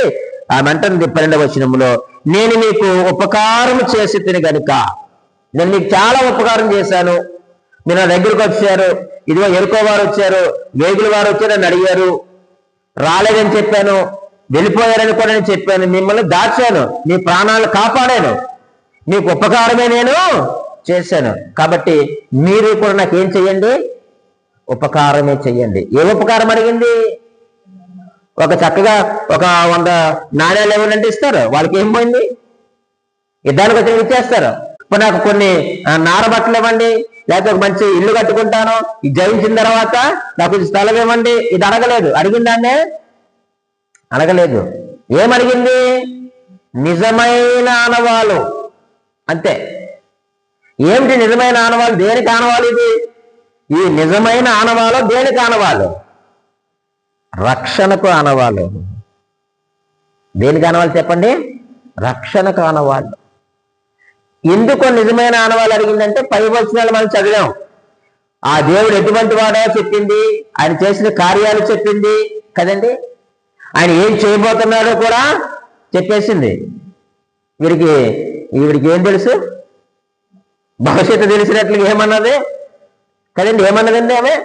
ఆమె అంటుంది 12వ వచనంలో, నేను మీకు ఉపకారం చేసి తిని గనుక, నేను మీకు చాలా ఉపకారం చేశాను. మీరు నా దగ్గరకు వచ్చారు, ఇదిగో ఎరుకో వారు వచ్చారు, వేగుల వారు వచ్చారు, నన్ను అడిగారు, రాలేదని చెప్పాను, వెళ్ళిపోయారని కూడా నేను చెప్పాను, మిమ్మల్ని దాచాను, మీ ప్రాణాలు కాపాడాను, మీకు ఉపకారమే నేను చేశాను. కాబట్టి మీరు కూడా నాకేం చెయ్యండి? ఉపకారమే చెయ్యండి. ఏ ఉపకారం అడిగింది? ఒక చక్కగా ఒక 100 నాణ్యాలు ఏమనంటే ఇస్తారు. వాళ్ళకి ఏం పోయింది? యుద్ధానికి వచ్చి ఇచ్చేస్తారు. ఇప్పుడు నాకు కొన్ని నార బట్టలు ఇవ్వండి, లేకపోతే ఒక మంచి ఇల్లు కట్టుకుంటాను, ఇది జయించిన తర్వాత నాకు స్థలం ఇవ్వండి, ఇది అడగలేదు. అడిగిందాన్నే అడగలేదు. ఏమడిగింది? నిజమైన ఆనవాలు. అంతే. ఏమిటి నిజమైన ఆనవాలు? దేనికి ఆనవాలు ఇది? ఈ నిజమైన ఆనవాలు దేనికి ఆనవాలు? రక్షణకు ఆనవాలు. దేనికి ఆనవాలు చెప్పండి? రక్షణకు ఆనవాళ్ళు. ఎందుకు నిజమైన ఆనవాళ్ళు అడిగిందంటే, పై వచనాలు మనం చదివాం. ఆ దేవుడు ఎటువంటి వాడో చెప్పింది, ఆయన చేసిన కార్యాలు చెప్పింది కదండి, ఆయన ఏం చేయబోతున్నాడో కూడా చెప్పేసింది. వీడికి ఏం తెలుసు? భవిష్యత్తు తెలిసినట్లుగా ఏమన్నది కదండి. ఏమన్నదండి ఆమె?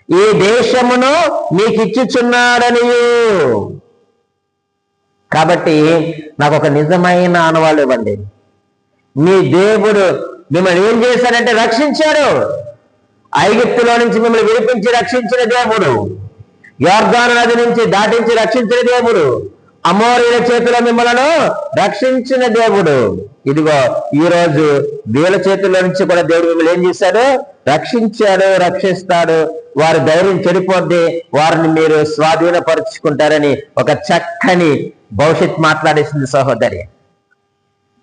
ఈ దేశమును మీకు ఇచ్చుచున్నాడని. కాబట్టి నాకు ఒక నిజమైన ఆనవాళ్ళు ఇవ్వండి. మీ దేవుడు మిమ్మల్ని ఏం చేశాడంటే రక్షించాడు. ఐగుప్తులో నుంచి మిమ్మల్ని విడిపించి రక్షించిన దేవుడు, యొర్దాను నది నుంచి దాటించి రక్షించిన దేవుడు, అమోరీల చేతిలో మిమ్మల్ని రక్షించిన దేవుడు. ఇదిగో ఈ రోజు వీళ్ళ చేతుల్లో నుంచి కూడా దేవుడు మిమ్మల్ని ఏం చేశాడు? రక్షించాడు, రక్షిస్తాడు. వారి ధైర్యం చెడిపోద్ది, వారిని మీరు స్వాధీనపరుచుకుంటారని ఒక చక్కని భవిష్యత్ మాట్లాడేసింది సహోదరి.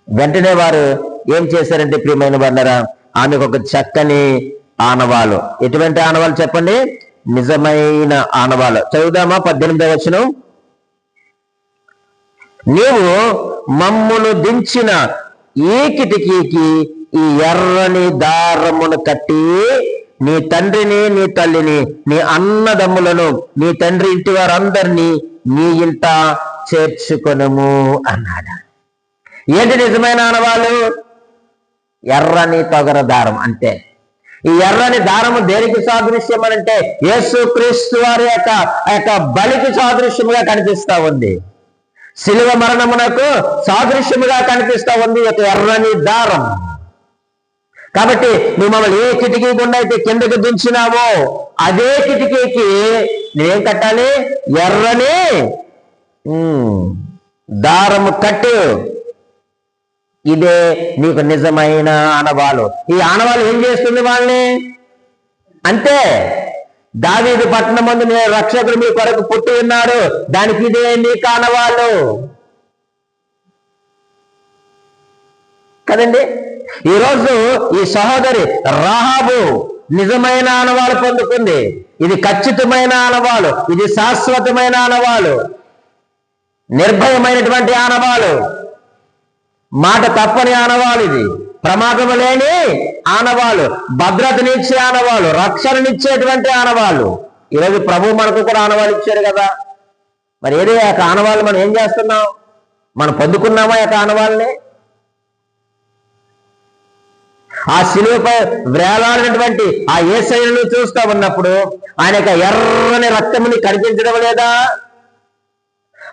వెంటనే వారు ఏం చేశారంటే ప్రియమైన వాళ్ళరా, ఆమెకు ఒక చక్కని ఆనవాలు. ఎటువంటి ఆనవాలు చెప్పండి? నిజమైన ఆనవాలు. చదువుదామా 18వ వచనం. నీవు మమ్మును దించిన ఈ కిటికీకి ఈ ఎర్రని దారమును కట్టి నీ తండ్రిని, నీ తల్లిని, నీ అన్నదమ్ములను, నీ తండ్రి ఇంటి వారందరినీ నీ ఇంట చేర్చుకొనుము అన్నాడు. ఏంటి నిజమైన ఆనవాలు? ఎర్రని తొగర దారం. అంటే ఈ ఎర్రని దారము దేనికి సాదృశ్యం అంటే యేసు క్రీస్తు వారి యొక్క బలికి సాదృశ్యముగా కనిపిస్తా ఉంది. శిలువ మరణమునకు సాదృశ్యముగా కనిపిస్తా ఉంది ఒక ఎర్రని దారం. కాబట్టి నువ్వు మమ్మల్ని ఏ కిటికీ గుండా అయితే కిందకి దించినావో అదే కిటికీకి నేనేం కట్టాలి? ఎర్రని దారము కట్టు. ఇదే నీకు నిజమైన ఆనవాలు. ఈ ఆనవాలు ఏం చేస్తుంది వాళ్ళని? అంతే, దావీదు పట్టణం ముందు నేను రక్షకుడు మీ కొరకు పుట్టి ఉన్నాడు, దానికి ఇదే నీకు ఆనవాళ్ళు కదండి. ఈరోజు ఈ సహోదరి రాహాబు నిజమైన ఆనవాలు పొందుకుంది. ఇది ఖచ్చితమైన ఆనవాలు, ఇది శాశ్వతమైన ఆనవాలు, నిర్భయమైనటువంటి ఆనవాలు, మాట తప్పని ఆనవాలు, ఇది ప్రమాదము లేని ఆనవాలు, భద్రతనిచ్చే ఆనవాలు, రక్షణనిచ్చేటువంటి ఆనవాలు. ఈరోజు ప్రభు మనకు కూడా ఆనవాలు ఇచ్చారు కదా. మరి ఏదో యొక్క ఆనవాళ్ళు మనం ఏం చేస్తున్నాం? మనం పొందుకున్నామా యొక్క ఆనవాళ్ళని? ఆ శిలువపై వేలాడినటువంటి ఆ యేసయ్యను చూస్తా ఉన్నప్పుడు ఆయన యొక్క ఎర్రని రక్తముని కనిపించడం లేదా?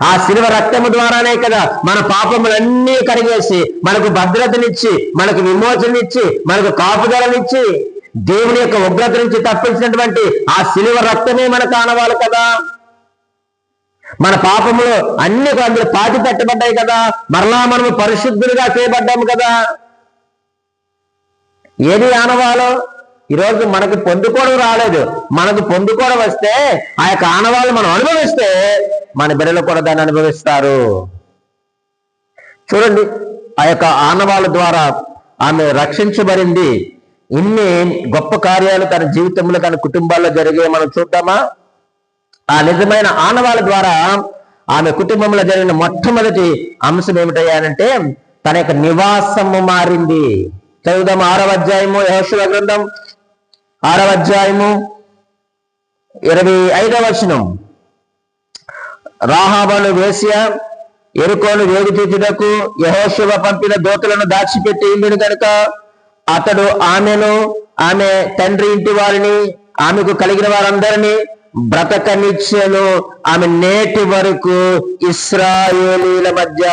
ఆ శిలువ రక్తము ద్వారానే కదా మన పాపములన్నీ కడిగేసి మనకు భద్రతనిచ్చి, మనకు విమోచననిచ్చి, మనకు కాపుదలనిచ్చి, దేవుని యొక్క ఉగ్రత నుంచి తప్పించినటువంటి ఆ శిలువ రక్తమే మనకు ఆనవాలు కదా. మన పాపములు అన్ని అందులో పాతి పెట్టబడ్డాయి కదా. మరలా మనము పరిశుద్ధులుగా చేయబడ్డాము కదా. ఏది ఆనవాలు? ఈరోజు మనకు పొందుకోవడం రాలేదు. మనకు పొందుకోవడం వస్తే ఆ యొక్క ఆనవాళ్ళు మనం అనుభవిస్తే మన బిడ్డలు కూడా దాన్ని అనుభవిస్తారు. చూడండి, ఆ యొక్క ఆనవాళ్ళ ద్వారా ఆమె రక్షించబడింది. ఇన్ని గొప్ప కార్యాలు తన జీవితంలో, తన కుటుంబాల్లో జరిగే మనం చూద్దామా? ఆ నిజమైన ఆనవాళ్ళ ద్వారా ఆమె కుటుంబంలో జరిగిన మొట్టమొదటి అంశం ఏమిటయ్యానంటే తన యొక్క నివాసము మారింది. చదువుదాం 6వ అధ్యాయము యెహోషువ గ్రంథం 6వ అధ్యాయము 25వ వచనం. రాహాబను వేశ్య యెరికోను వేగు తీర్చుటకు యెహోషువ పంపిన దూతలను దాచిపెట్టి ఉండును కనుక అతడు ఆమెను, ఆమె తండ్రి ఇంటి వారిని, ఆమెకు కలిగిన వారందరినీ బ్రతకనిచ్చెను. ఆమె నేటి వరకు ఇశ్రాయేలీల మధ్య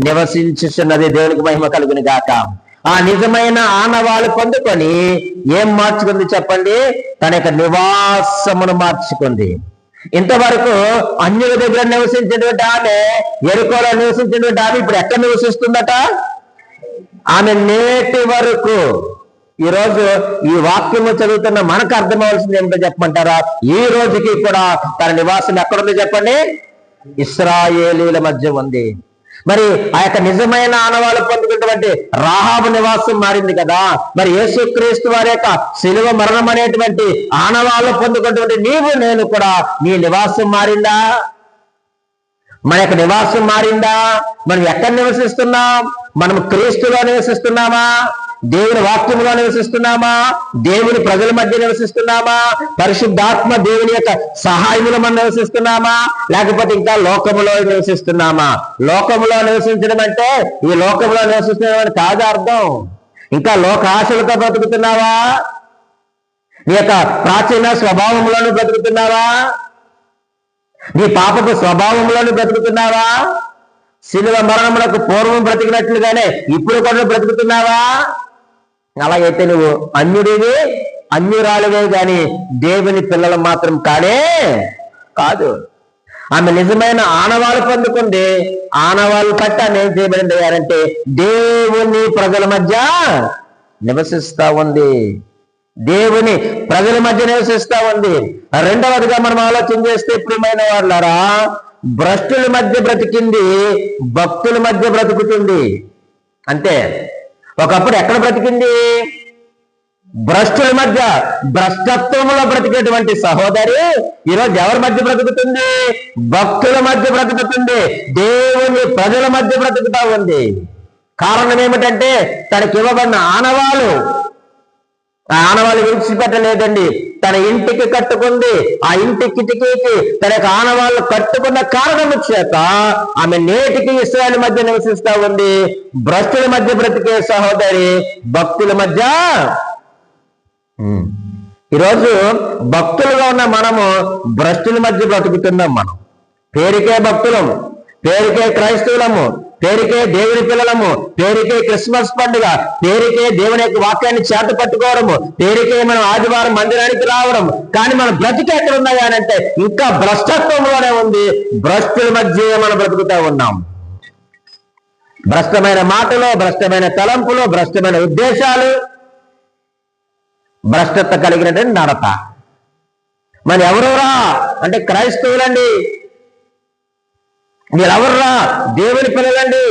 నివసించుచున్నది. దేవునికి మహిమ కలుగును గాక. ఆ నిజమైన ఆనవాళ్ళు పొందుకొని ఏం మార్చుకుంది చెప్పండి? తన యొక్క నివాసమును మార్చుకుంది. ఇంతవరకు అన్యుల దగ్గర నివసించినటువంటి ఆమె, యెరికోలో నివసించినటువంటి ఆమె ఇప్పుడు ఎక్కడ నివసిస్తుందట? ఆమె నేటి వరకు. ఈరోజు ఈ వాక్యము చదువుతున్న మనకు అర్థమవలసింది ఏమిటో చెప్పమంటారా? ఈ రోజుకి కూడా తన నివాసం ఎక్కడుంది చెప్పండి? ఇశ్రాయేలీల మధ్య ఉంది. మరి ఆ యొక్క నిజమైన ఆనవాళ్ళు పొందుకున్నటువంటి రాహాబు నివాసం మారింది కదా. మరి యేసుక్రీస్తు వారి యొక్క శిలువ మరణం అనేటువంటి ఆనవాళ్ళు పొందుకున్నటువంటి నీవు నేను కూడా నీ నివాసం మారిందా? మన యొక్క నివాసం మారిందా? మనం ఎక్కడ నివసిస్తున్నాం? మనం క్రీస్తులో నివసిస్తున్నామా? దేవుని వాక్యంలో నివసిస్తున్నామా? దేవుని ప్రజల మధ్య నివసిస్తున్నామా? పరిశుద్ధాత్మ దేవుని యొక్క సహాయములో మనం నివసిస్తున్నామా? లేకపోతే ఇంకా లోకములో నివసిస్తున్నామా? లోకములో నివసించడం అంటే ఈ లోకంలో నివసిస్తున్నాం అని కాదు అర్థం. ఇంకా లోక ఆశలతో బ్రతుకుతున్నావా? నీ యొక్క ప్రాచీన స్వభావంలోనూ బ్రతుకుతున్నావా? నీ పాపపు స్వభావంలోనూ బ్రతుకుతున్నావా? శిలువ మరణములకు పూర్వం బ్రతికినట్లుగానే ఇప్పుడు కూడా బ్రతుకుతున్నావా? అలాగైతే నువ్వు అన్యుడివి, అన్యురాలివే గాని దేవుని పిల్లలు మాత్రం కానే కాదు. ఆమె నిజమైన ఆనవాళ్ళు పొందుకుంది. ఆనవాళ్ళు పట్ట ఏం చేయబడింది అంటే దేవుని ప్రజల మధ్య నివసిస్తా ఉంది. దేవుని ప్రజల మధ్య నివసిస్తా ఉంది. రెండవదిగా మనం ఆలోచన చేస్తే ప్రియమైన వాళ్ళారా, భ్రష్టుల మధ్య బ్రతికింది, భక్తుల మధ్య బ్రతుకుతుంది. అంతే. ఒకప్పుడు ఎక్కడ బ్రతికింది? భ్రష్టుల మధ్య, భ్రష్టత్వంలో బ్రతికేటువంటి సహోదరి ఈరోజు ఎవరి మధ్య బ్రతుకుతుంది? భక్తుల మధ్య బ్రతుకుతుంది, దేవుని ప్రజల మధ్య బ్రతుకుతా ఉంది. కారణం ఏమిటంటే తనకి ఇవ్వబడిన ఆనవాలు, ఆ ఆనవాళ్ళు విడిచిపెట్టలేదండి. తన ఇంటికి కట్టుకుంది, ఆ ఇంటి కిటికీకి తన యొక్క ఆనవాళ్ళు కట్టుకున్న కారణం చేత ఆమె నేటికి ఇశ్రాయేలు మధ్య నివసిస్తా ఉంది. భ్రష్టుల మధ్య బ్రతికే సహోదరి భక్తుల మధ్య. ఈరోజు భక్తులుగా ఉన్న మనము భ్రష్టుల మధ్య బ్రతుకుతున్నాం. మనం పేరుకే భక్తులము, పేరుకే క్రైస్తవులము, పేరుకే దేవుని పిల్లలము, పేరుకే క్రిస్మస్ పండుగ, పేరుకే దేవుని యొక్క వాక్యాన్ని చేత పట్టుకోవడము, పేరుకే మనం ఆదివారం మందిరానికి రావడం. కానీ మన బ్రతికి ఎక్కడ ఉన్నాయి అని అంటే ఇంకా భ్రష్టత్వంలోనే ఉంది. భ్రష్టుల మధ్య మనం బ్రతుకుతా ఉన్నాం. భ్రష్టమైన మాటలు, భ్రష్టమైన తలంపులు, భ్రష్టమైన ఉద్దేశాలు, భ్రష్టత కలిగినటువంటి నడత. మరి ఎవరురా అంటే క్రైస్తవులండి. మీరెవర్రా? దేవుని పిల్లలండి,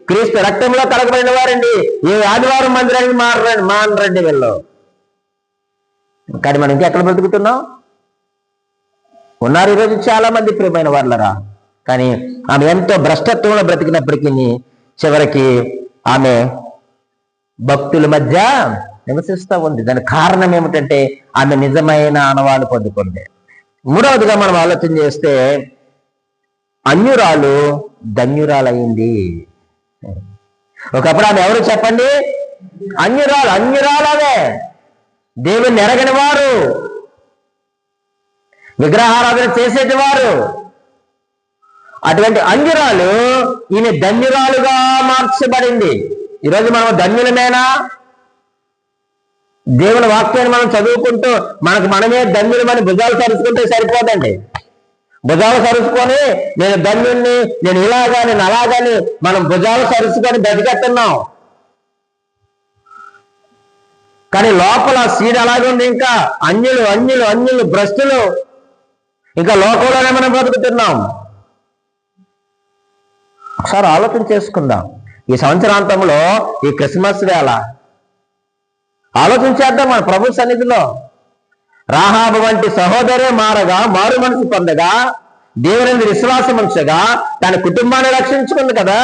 క్రీస్తు రక్తంలో కడగబడిన వారండి. ఏ ఆదివారం మందిరానికి మానరండి వీళ్ళు. కానీ మనం ఇంకెక్కడ బ్రతుకుతున్నాం? ఉన్నారు ఈరోజు చాలా మంది ప్రియమైన వాళ్ళరా. కానీ ఆమె ఎంతో భ్రష్టత్వంలో బ్రతికినప్పటికీ చివరికి ఆమె భక్తుల మధ్య నివసిస్తూ ఉంది. దానికి కారణం ఏమిటంటే ఆమె నిజమైన ఆనవాళ్ళు పొందుకుంది. మూడవదిగా మనం ఆలోచన చేస్తే అన్యురాలు ధన్యురాలయ్యింది. ఒకప్పుడు ఆమె ఎవరు చెప్పండి? అన్యురాలవే, దేవుని ఎరగని వారు, విగ్రహారాధన చేసేటి వారు. అటువంటి అన్యురాలు ఈమె ధన్యురాలుగా మార్చబడింది. ఈరోజు మనం ధన్యులమేనా? దేవుని వాక్యాన్ని మనం చదువుకుంటూ మనకు మనమే ధన్యులమని భుజాలు సరుచుకుంటే సరిపోదండి. భుజాలు సరుచుకొని నేను ధన్యుణ్ణి, నేను ఇలాగా, నేను అలాగని మనం భుజాలు సరుచుకొని బ్రతికెత్తున్నాం. కానీ లోపల సీడ్ అలాగే ఉంది. ఇంకా అన్యులు భ్రష్టులు ఇంకా లోకంలోనే మనం బ్రతుకుతున్నాం. ఒకసారి ఆలోచన చేసుకుందాం. ఈ సంవత్సరాంతంలో ఈ క్రిస్మస్ వేళ ఆలోచన చేద్దాం. మన ప్రభు సన్నిధిలో రాహాబు వంటి సహోదరే మారు మనసు పొందగా, దేవుని విశ్వాసం ఉంచగా తన కుటుంబాన్ని రక్షించుకుంది కదా,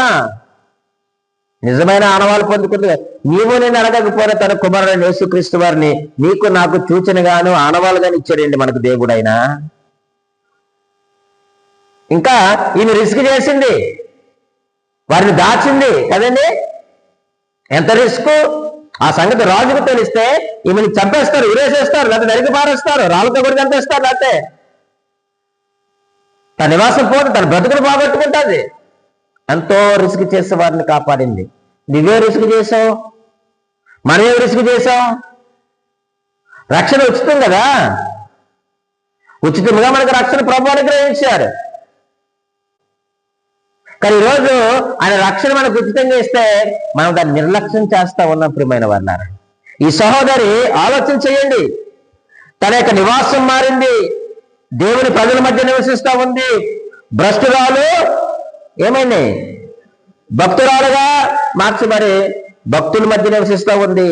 నిజమైన ఆనవాళ్ళు పొందుకుంది. నీవు నేను అడగకపోయినా తన కుమారుడైన యేసుక్రీస్తు వారిని నీకు నాకు సూచనగాను ఆనవాళ్ళుగాను ఇచ్చాడండి మనకు దేవుడైనా. ఇంకా ఈమె రిస్క్ చేసింది, వారిని దాచింది కదండి. ఎంత రిస్క్! ఆ సంగతి రాజుకు తెలిస్తే ఈమెను చంపేస్తారు, ఉరేసేస్తారు, లేకపోతే నరికి పారేస్తారు, రాళ్ళతో కూడా చంపేస్తారు, లేకపోతే తన నివాసం పోతే తన బ్రతుకును పోగొట్టుకుంటుంది. ఎంతో రిస్క్ చేసే వారిని కాపాడింది. నువ్వే రిస్క్ చేసావు, మనమే రిస్క్ చేసాం. రక్షణ ఉచితం కదా, ఉచితంగా మనకు రక్షణ ప్రభు అనుగ్రహించారు. కానీ ఈరోజు ఆయన రక్షణ మనకు ఉచితంగా ఇస్తే మనం దాన్ని నిర్లక్ష్యం చేస్తా ఉన్నాం. ప్రియమైన వారులారా, ఈ సహోదరి ఆలోచన చేయండి. తన యొక్క నివాసం మారింది, దేవుని ప్రజల మధ్య నివసిస్తా ఉంది. భ్రష్టురాలు ఏమైంది? భక్తురాలుగా మార్చబడి భక్తుల మధ్య నివసిస్తా ఉంది.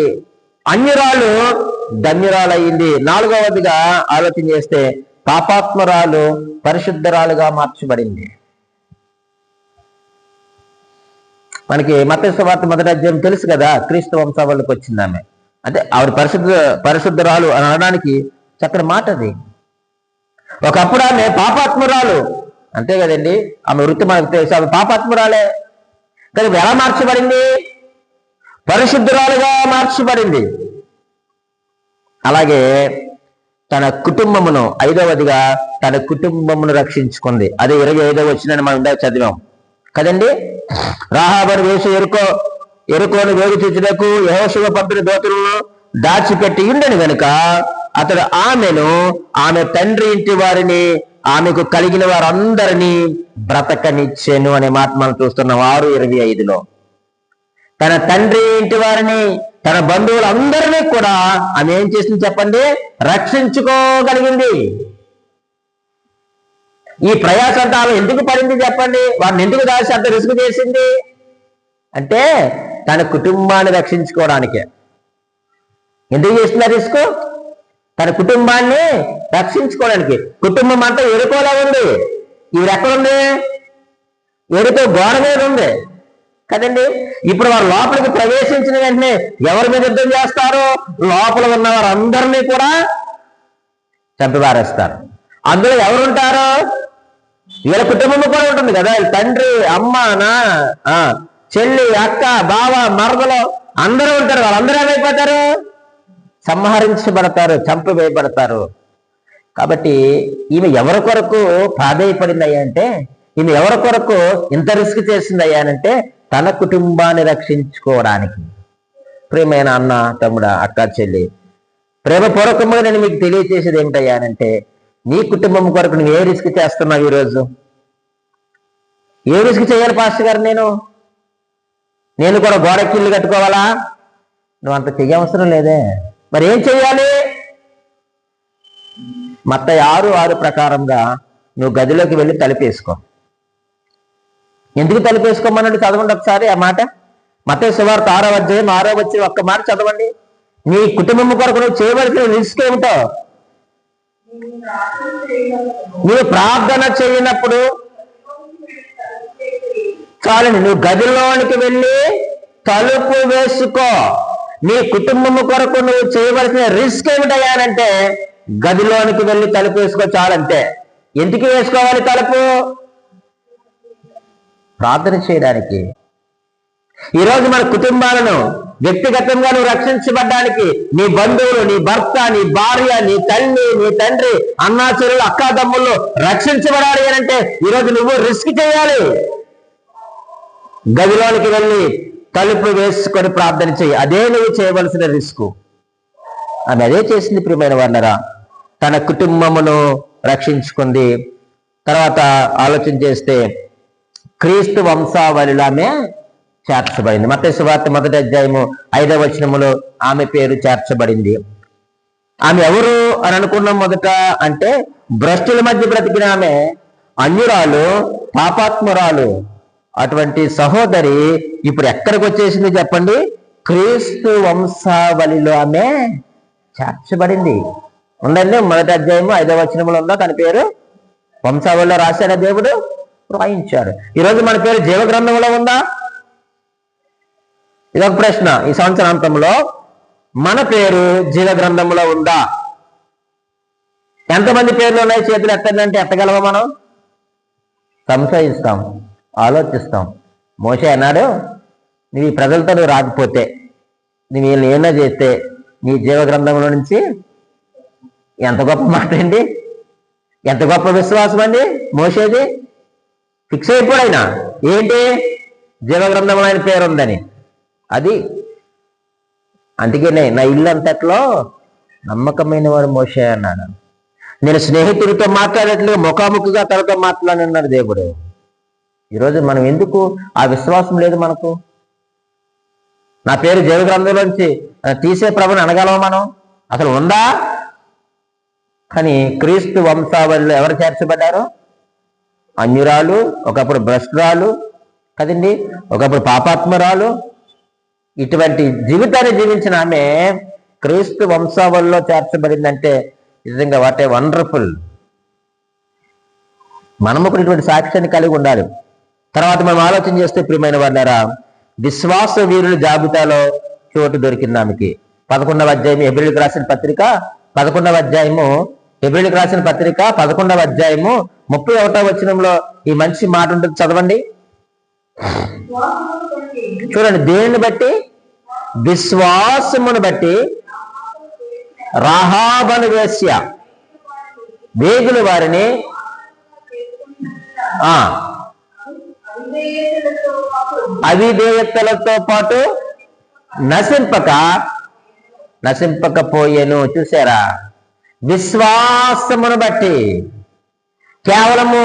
అన్యురాలు ధన్యురాలయ్యింది. నాలుగవదిగా ఆలోచన చేస్తే పాపాత్మరాలు పరిశుద్ధరాలుగా మార్చబడింది. మనకి మత్తయి సువార్త 1వ అధ్యాయం తెలుసు కదా, క్రీస్తు వంశావళికి వచ్చింది ఆమె. అంటే ఆవిడ పరిశుద్ధరాలు అని అనడానికి చక్కటి మాట అది. ఒకప్పుడు ఆమె పాపాత్మురాలు, అంతే కదండి. ఆమె వృత్తి మనకు తెలుసు, ఆమె పాపాత్మురాలే. కానీ ఎలా మార్చబడింది? పరిశుద్ధరాలుగా మార్చబడింది. అలాగే తన కుటుంబమును, 5వదిగా తన కుటుంబమును రక్షించుకుంది. అదే 25వ వచనాన్ని మనం ఇందాక చదివాం కదండి. రాహాబు వేసి ఎరుకోను వేగు చూచుటకు యెహోషువ పంపిన దూతలను దాచిపెట్టి ఉండని గనుక అతడు ఆమెను, ఆమె తండ్రి ఇంటి వారిని, ఆమెకు కలిగిన వారందరినీ బ్రతకనిచ్చెను అనే మాట మనం చూస్తున్నాం 6:25లో. తన తండ్రి ఇంటి వారిని, తన బంధువులందరినీ కూడా ఆమె ఏం చేసింది చెప్పండి? రక్షించుకోగలిగింది. ఈ ప్రయాస అంతా ఆమె ఎందుకు పడింది చెప్పండి? వారిని ఎందుకు దాచి అంత రిస్క్ చేసింది అంటే తన కుటుంబాన్ని రక్షించుకోవడానికే. ఎందుకు చేస్తున్న రిస్క్? తన కుటుంబాన్ని రక్షించుకోవడానికి. కుటుంబం అంతా ఎరుకోలా ఉంది. ఈవిడ ఎక్కడుంది? ఎరుకో గోడ మీద ఉంది కదండి. ఇప్పుడు వారు లోపలికి ప్రవేశించిన వెంటనే ఎవరి మీద యుద్ధం చేస్తారు? లోపల ఉన్న వారందరినీ కూడా చంపిపారేస్తారు. అందులో ఎవరుంటారు? వీళ్ళ కుటుంబం కూడా ఉంటుంది కదా. తండ్రి, అమ్మ, చెల్లి, అక్క, బావ, మరదలు అందరూ ఉంటారు. వాళ్ళందరూ ఏమైపోతారు? సంహరించబడతారు, చంపివేయబడతారు. కాబట్టి ఈమె ఎవరి కొరకు ప్రాధేయపడింది అయ్యా అంటే, ఈమె ఎవరి కొరకు ఇంత రిస్క్ చేసింది అయ్యానంటే తన కుటుంబాన్ని రక్షించుకోవడానికి. ప్రియమైన అన్న, తమ్ముడా, అక్క, చెల్లి, ప్రేమపూర్వకంగా నేను మీకు తెలియచేసేది ఏమిటయ్యానంటే, నీ కుటుంబం కొరకు నువ్వు ఏ రిస్క్ చేస్తున్నావు? ఈరోజు ఏ రిస్క్ చేయాలి పాస్టర్ గారు? నేను కూడా గోడకి ఇల్లు కట్టుకోవాలా? నువ్వు అంత చెయ్యవసరం లేదే. మరి ఏం చెయ్యాలి? మత్తయి 6:6 ప్రకారంగా నువ్వు గదిలోకి వెళ్ళి తలుపేసుకో. ఎందుకు తలుపేసుకోమన్నాడు? చదవండి ఒకసారి ఆ మాట. మత్తయి సువార్త 6వ అధ్యాయం 6వ వచ్చి ఒక్క మాట చదవండి. నీ కుటుంబం కొరకు నువ్వు చేయవలసిన రిస్క్ ఏమిటో? నువ్వు ప్రార్థన చేయనప్పుడు చాలండి, నువ్వు గదిలోనికి వెళ్ళి తలుపు వేసుకో. నీ కుటుంబం కొరకు నువ్వు చేయవలసిన రిస్క్ ఏమిటయ్యానంటే గదిలోనికి వెళ్ళి తలుపు వేసుకో, చాలంతే. ఎందుకు వేసుకోవాలి తలుపు? ప్రార్థన చేయడానికి. ఈరోజు మన కుటుంబాలను వ్యక్తిగతంగా నువ్వు రక్షించబడ్డానికి, నీ బంధువులు, నీ భర్త, నీ భార్య, నీ తల్లి, నీ తండ్రి, అన్నా చెల్లెలు, అక్కాతమ్ముళ్ళు రక్షించబడాలి అంటే ఈరోజు నువ్వు రిస్క్ చేయాలి. గదిలోనికి వెళ్ళి తలుపు వేసుకొని ప్రార్థన చేయి. అదే నువ్వు చేయవలసిన రిస్క్. ఆమె అదే చేసింది ప్రియమైన వాళ్ళరా. తన కుటుంబమును రక్షించుకుంది. తర్వాత ఆలోచన చేస్తే క్రీస్తు వంశావళిలో ఆమె చేర్చబడింది. మత్తయి సువార్త 1వ అధ్యాయము 5వ వచనములో ఆమె పేరు చేర్చబడింది. ఆమె ఎవరు అని అనుకున్నాం మొదట అంటే, భ్రష్టుల మధ్య బ్రతికిన ఆమె, అన్యురాలు, పాపాత్మురాలు. అటువంటి సహోదరి ఇప్పుడు ఎక్కడికి వచ్చేసింది చెప్పండి? క్రీస్తు వంశావళిలో ఆమె చేర్చబడింది. ఉందండి 1వ అధ్యాయము 5వ వచనంలో ఉందా తన పేరు? వంశావళిలో రాశాడ దేవుడు, రాయించాడు. ఈరోజు మన పేరు జీవ గ్రంథంలో ఉందా? ఇదొక ప్రశ్న. ఈ సంవత్సరాంతంలో మన పేరు జీవ గ్రంథంలో ఉందా? ఎంతమంది పేర్లు ఉన్నాయి? చేతులు ఎత్తండి అంటే ఎత్తగలవా? మనం సంశయిస్తాం, ఆలోచిస్తాం. మోషే అన్నాడు, నువ్వు ఈ ప్రజలతో నువ్వు రాకపోతే, నువ్వు వీళ్ళని ఏమైనా చేస్తే నీ జీవ గ్రంథంలో నుంచి. ఎంత గొప్ప మాట అండి! ఎంత గొప్ప విశ్వాసం అండి మోషేది. ఫిక్స్ అయిపోయినా ఏంటి? జీవ గ్రంథంలో ఆయన పేరు ఉందని. అది అందుకే నా ఇల్లు అంతట్లో నమ్మకమైన వాడు మోషే అన్నాడు. నేను స్నేహితుడితో మాట్లాడేట్లుగా ముఖాముఖిగా తనతో మాట్లాడినాడు దేవుడు. ఈరోజు మనం ఎందుకు ఆ విశ్వాసం లేదు మనకు? నా పేరు జీవ గ్రంథంలోంచి తీసే ప్రభుని అనగలవా మనం? అసలు ఉందా? కానీ క్రీస్తు వంశావళిలో ఎవరు చేర్చబడ్డారు? అన్యురాలు, ఒకప్పుడు భ్రష్టురాలు కదండి, ఒకప్పుడు పాపాత్మరాలు. ఇటువంటి జీవితాన్ని జీవించిన ఆమె క్రీస్తు వంశావళిలో చేర్చబడిందంటే నిజంగా వాట్ ఏ వండర్ఫుల్. మనము కూడా ఇటువంటి సాక్ష్యాన్ని కలిగి ఉండాలి. తర్వాత మనం ఆలోచన చేస్తే ప్రియమైన వాళ్ళారా, విశ్వాస వీరుల జాబితాలో చోటు దొరికింది ఆమెకి. 11వ అధ్యాయం హెబ్రీయులకు రాసిన పత్రిక 11వ అధ్యాయము హెబ్రీయులకు రాసిన పత్రిక 11వ అధ్యాయము 31వ వచనంలో ఈ మంచి మాట ఉంటుంది, చదవండి. చూడండి, దేనిని బట్టి? విశ్వాసమును బట్టి రాహాబను వేశ్య వేగుల వారిని అవిధేయతలతో పాటు నశింపకపోయేను. చూసారా? విశ్వాసమును బట్టి. కేవలము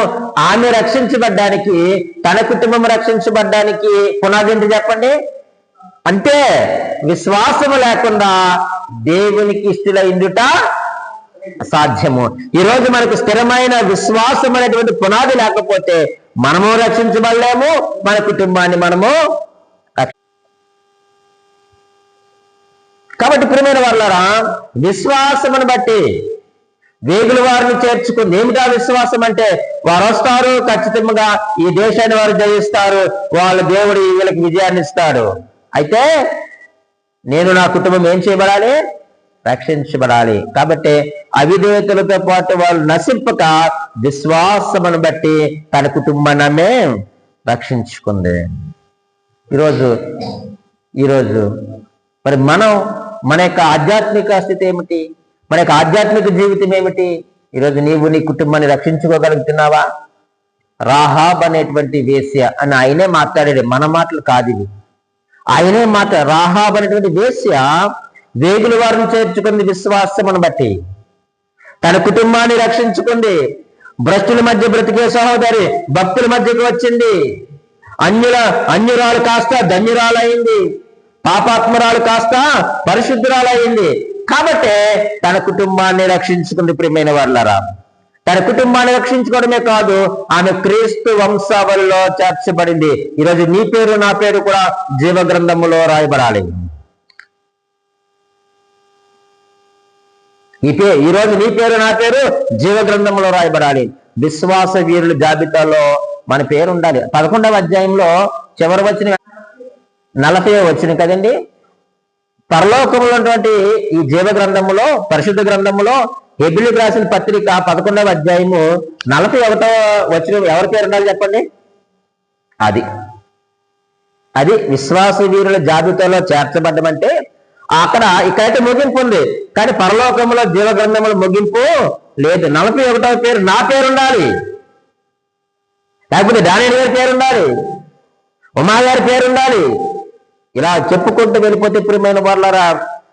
ఆమె రక్షించబడ్డానికి, తన కుటుంబం రక్షించబడ్డానికి పునాది ఏంటి చెప్పండి? అంటే విశ్వాసము లేకుండా దేవునికి ఇష్టలైందుట అసాధ్యము. ఈరోజు మనకు స్థిరమైన విశ్వాసం అనేటువంటి పునాది లేకపోతే మనము రక్షించబడలేము, మన కుటుంబాన్ని మనము. కాబట్టి ప్రియమైన వాళ్ళారా, విశ్వాసమును బట్టి వేగుల వారిని చేర్చుకుంది. ఏమిటా విశ్వాసం అంటే, వారు వస్తారు, ఖచ్చితంగా ఈ దేశాన్ని వారు జయిస్తారు, వాళ్ళ దేవుడు వీళ్ళకి విజయాన్ని ఇస్తాడు. అయితే నేను నా కుటుంబం ఏం చేయబడాలి? రక్షించబడాలి. కాబట్టి అవిధేయతలతో పాటు వాళ్ళు నశింపక విశ్వాసమును బట్టి తన కుటుంబాన్ని రక్షించుకుంది. ఈరోజు మరి మన యొక్క ఆధ్యాత్మిక స్థితి ఏమిటి? మన యొక్క ఆధ్యాత్మిక జీవితం ఏమిటి? ఈరోజు నీవు నీ కుటుంబాన్ని రక్షించుకోగలుగుతున్నావా? రాహాబ్ అనేటువంటి వేశ్య అని ఆయనే మాట్లాడాడు, మన మాటలు కాదు ఇవి. ఆయనే రాహాబ్ అనేటువంటి వేశ్య వేగుల వారిని చేర్చుకుంది విశ్వాసమును బట్టి, తన కుటుంబాన్ని రక్షించుకుంది. భ్రష్టుల మధ్య బ్రతికే సహోదరి భక్తుల మధ్యకు వచ్చింది. అన్యురాలు కాస్త ధన్యురాలైంది, పాపాత్మరాలు కాస్త పరిశుద్ధురాలైంది. కాబట్టే తన కుటుంబాన్ని రక్షించుకుంది. ప్రియమైన వాళ్ళారా, తన కుటుంబాన్ని రక్షించుకోవడమే కాదు, ఆమె క్రీస్తు వంశావళిలో చేర్చబడింది. ఈరోజు నీ పేరు నా పేరు కూడా జీవ గ్రంథములో రాయబడాలి. ఈరోజు నీ పేరు నా పేరు జీవ గ్రంథంలో రాయబడాలి. విశ్వాస వీరుల జాబితాలో మన పేరు ఉండాలి. 11వ అధ్యాయంలో చివరి వచ్చిన 40వ వచ్చిన కదండి, పరలోకంలో ఉన్నటువంటి ఈ జీవ గ్రంథములో, పరిశుద్ధ గ్రంథములో హెబ్రీయులకు రాసిన పత్రిక 11వ అధ్యాయము 41వ వచ్చిన ఎవరి పేరు ఉండాలి చెప్పండి? అది విశ్వాస వీరుల జాబితాలో చేర్చబడ్డమంటే ఇక్కడైతే ముగింపు ఉంది, కానీ పరలోకంలో జీవ గ్రంథముల ముగింపు లేదు. 41వ పేరు నా పేరు ఉండాలి, లేకపోతే దానియేలు గారి పేరు ఉండాలి, ఉమా గారి పేరు ఉండాలి. ఇలా చెప్పుకుంటూ వెళ్ళిపోతే ప్రియమైన వాళ్ళారా,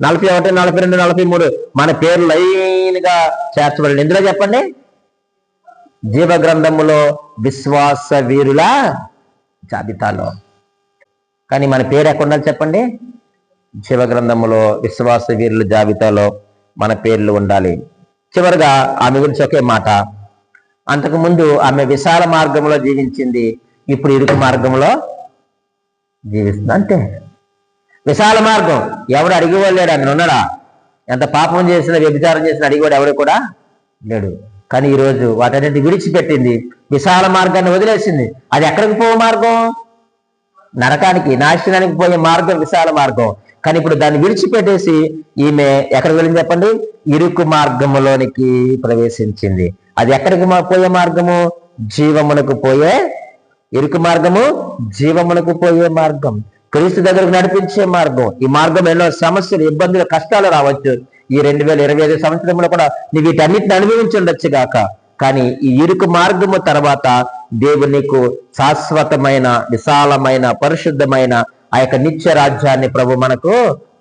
41, 42, 43 మన పేరు లైన్ గా చేర్చబడింది. ఎందులో చెప్పండి? జీవ గ్రంథములో విశ్వాస వీరుల జాబితాలో. కానీ మన పేరు ఎక్కడ ఉండాలి చెప్పండి? జీవ గ్రంథములో విశ్వాస వీరుల జాబితాలో మన పేర్లు ఉండాలి. చివరిగా ఆమె గురించి ఒకే మాట, అంతకుముందు ఆమె విశాల మార్గంలో జీవించింది, ఇప్పుడు ఇరుకు మార్గంలో జీవిస్తుంది. అంతే. విశాల మార్గం ఎవడు అడిగేవాడు లేడు, ఆమె ఉన్నాడా? ఎంత పాపం చేసినా, వ్యభిచారం చేసినా అడిగేవాడు ఎవడు కూడా లేడు. కానీ ఈరోజు వాటన్నిటిని విడిచిపెట్టింది, విశాల మార్గాన్ని వదిలేసింది. అది ఎక్కడికి పోయే మార్గం? నరకానికి, నాశనానికి పోయే మార్గం విశాల మార్గం. కానీ ఇప్పుడు దాన్ని విడిచిపెట్టేసి ఈమె ఎక్కడికి వెళ్ళింది చెప్పండి? ఇరుకు మార్గములోనికి ప్రవేశించింది. అది ఎక్కడికి పోయే మార్గము? జీవమునకు పోయే ఇరుకు మార్గము, జీవమునకు పోయే మార్గం, క్రీస్తు దగ్గరకు నడిపించే మార్గం. ఈ మార్గం ఎన్నో సమస్యలు, ఇబ్బందులు, కష్టాలు రావచ్చు. ఈ 2025 సంవత్సరంలో కూడా నీవు వీటన్నిటిని అనుభవించుండొచ్చు గాక. కానీ ఈ ఇరుకు మార్గము తర్వాత దేవుడు నీకు శాశ్వతమైన, విశాలమైన, పరిశుద్ధమైన ఆ యొక్క నిత్య రాజ్యాన్ని ప్రభు మనకు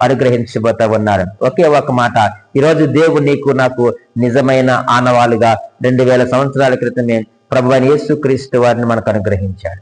అనుగ్రహించబోతా ఉన్నారు. ఒకే ఒక మాట, ఈరోజు దేవుడు నీకు నాకు నిజమైన ఆనవాలుగా 2000 సంవత్సరాల క్రితమే ప్రభు అయిన యేసుక్రీస్తు వారిని మనకు అనుగ్రహించాడు.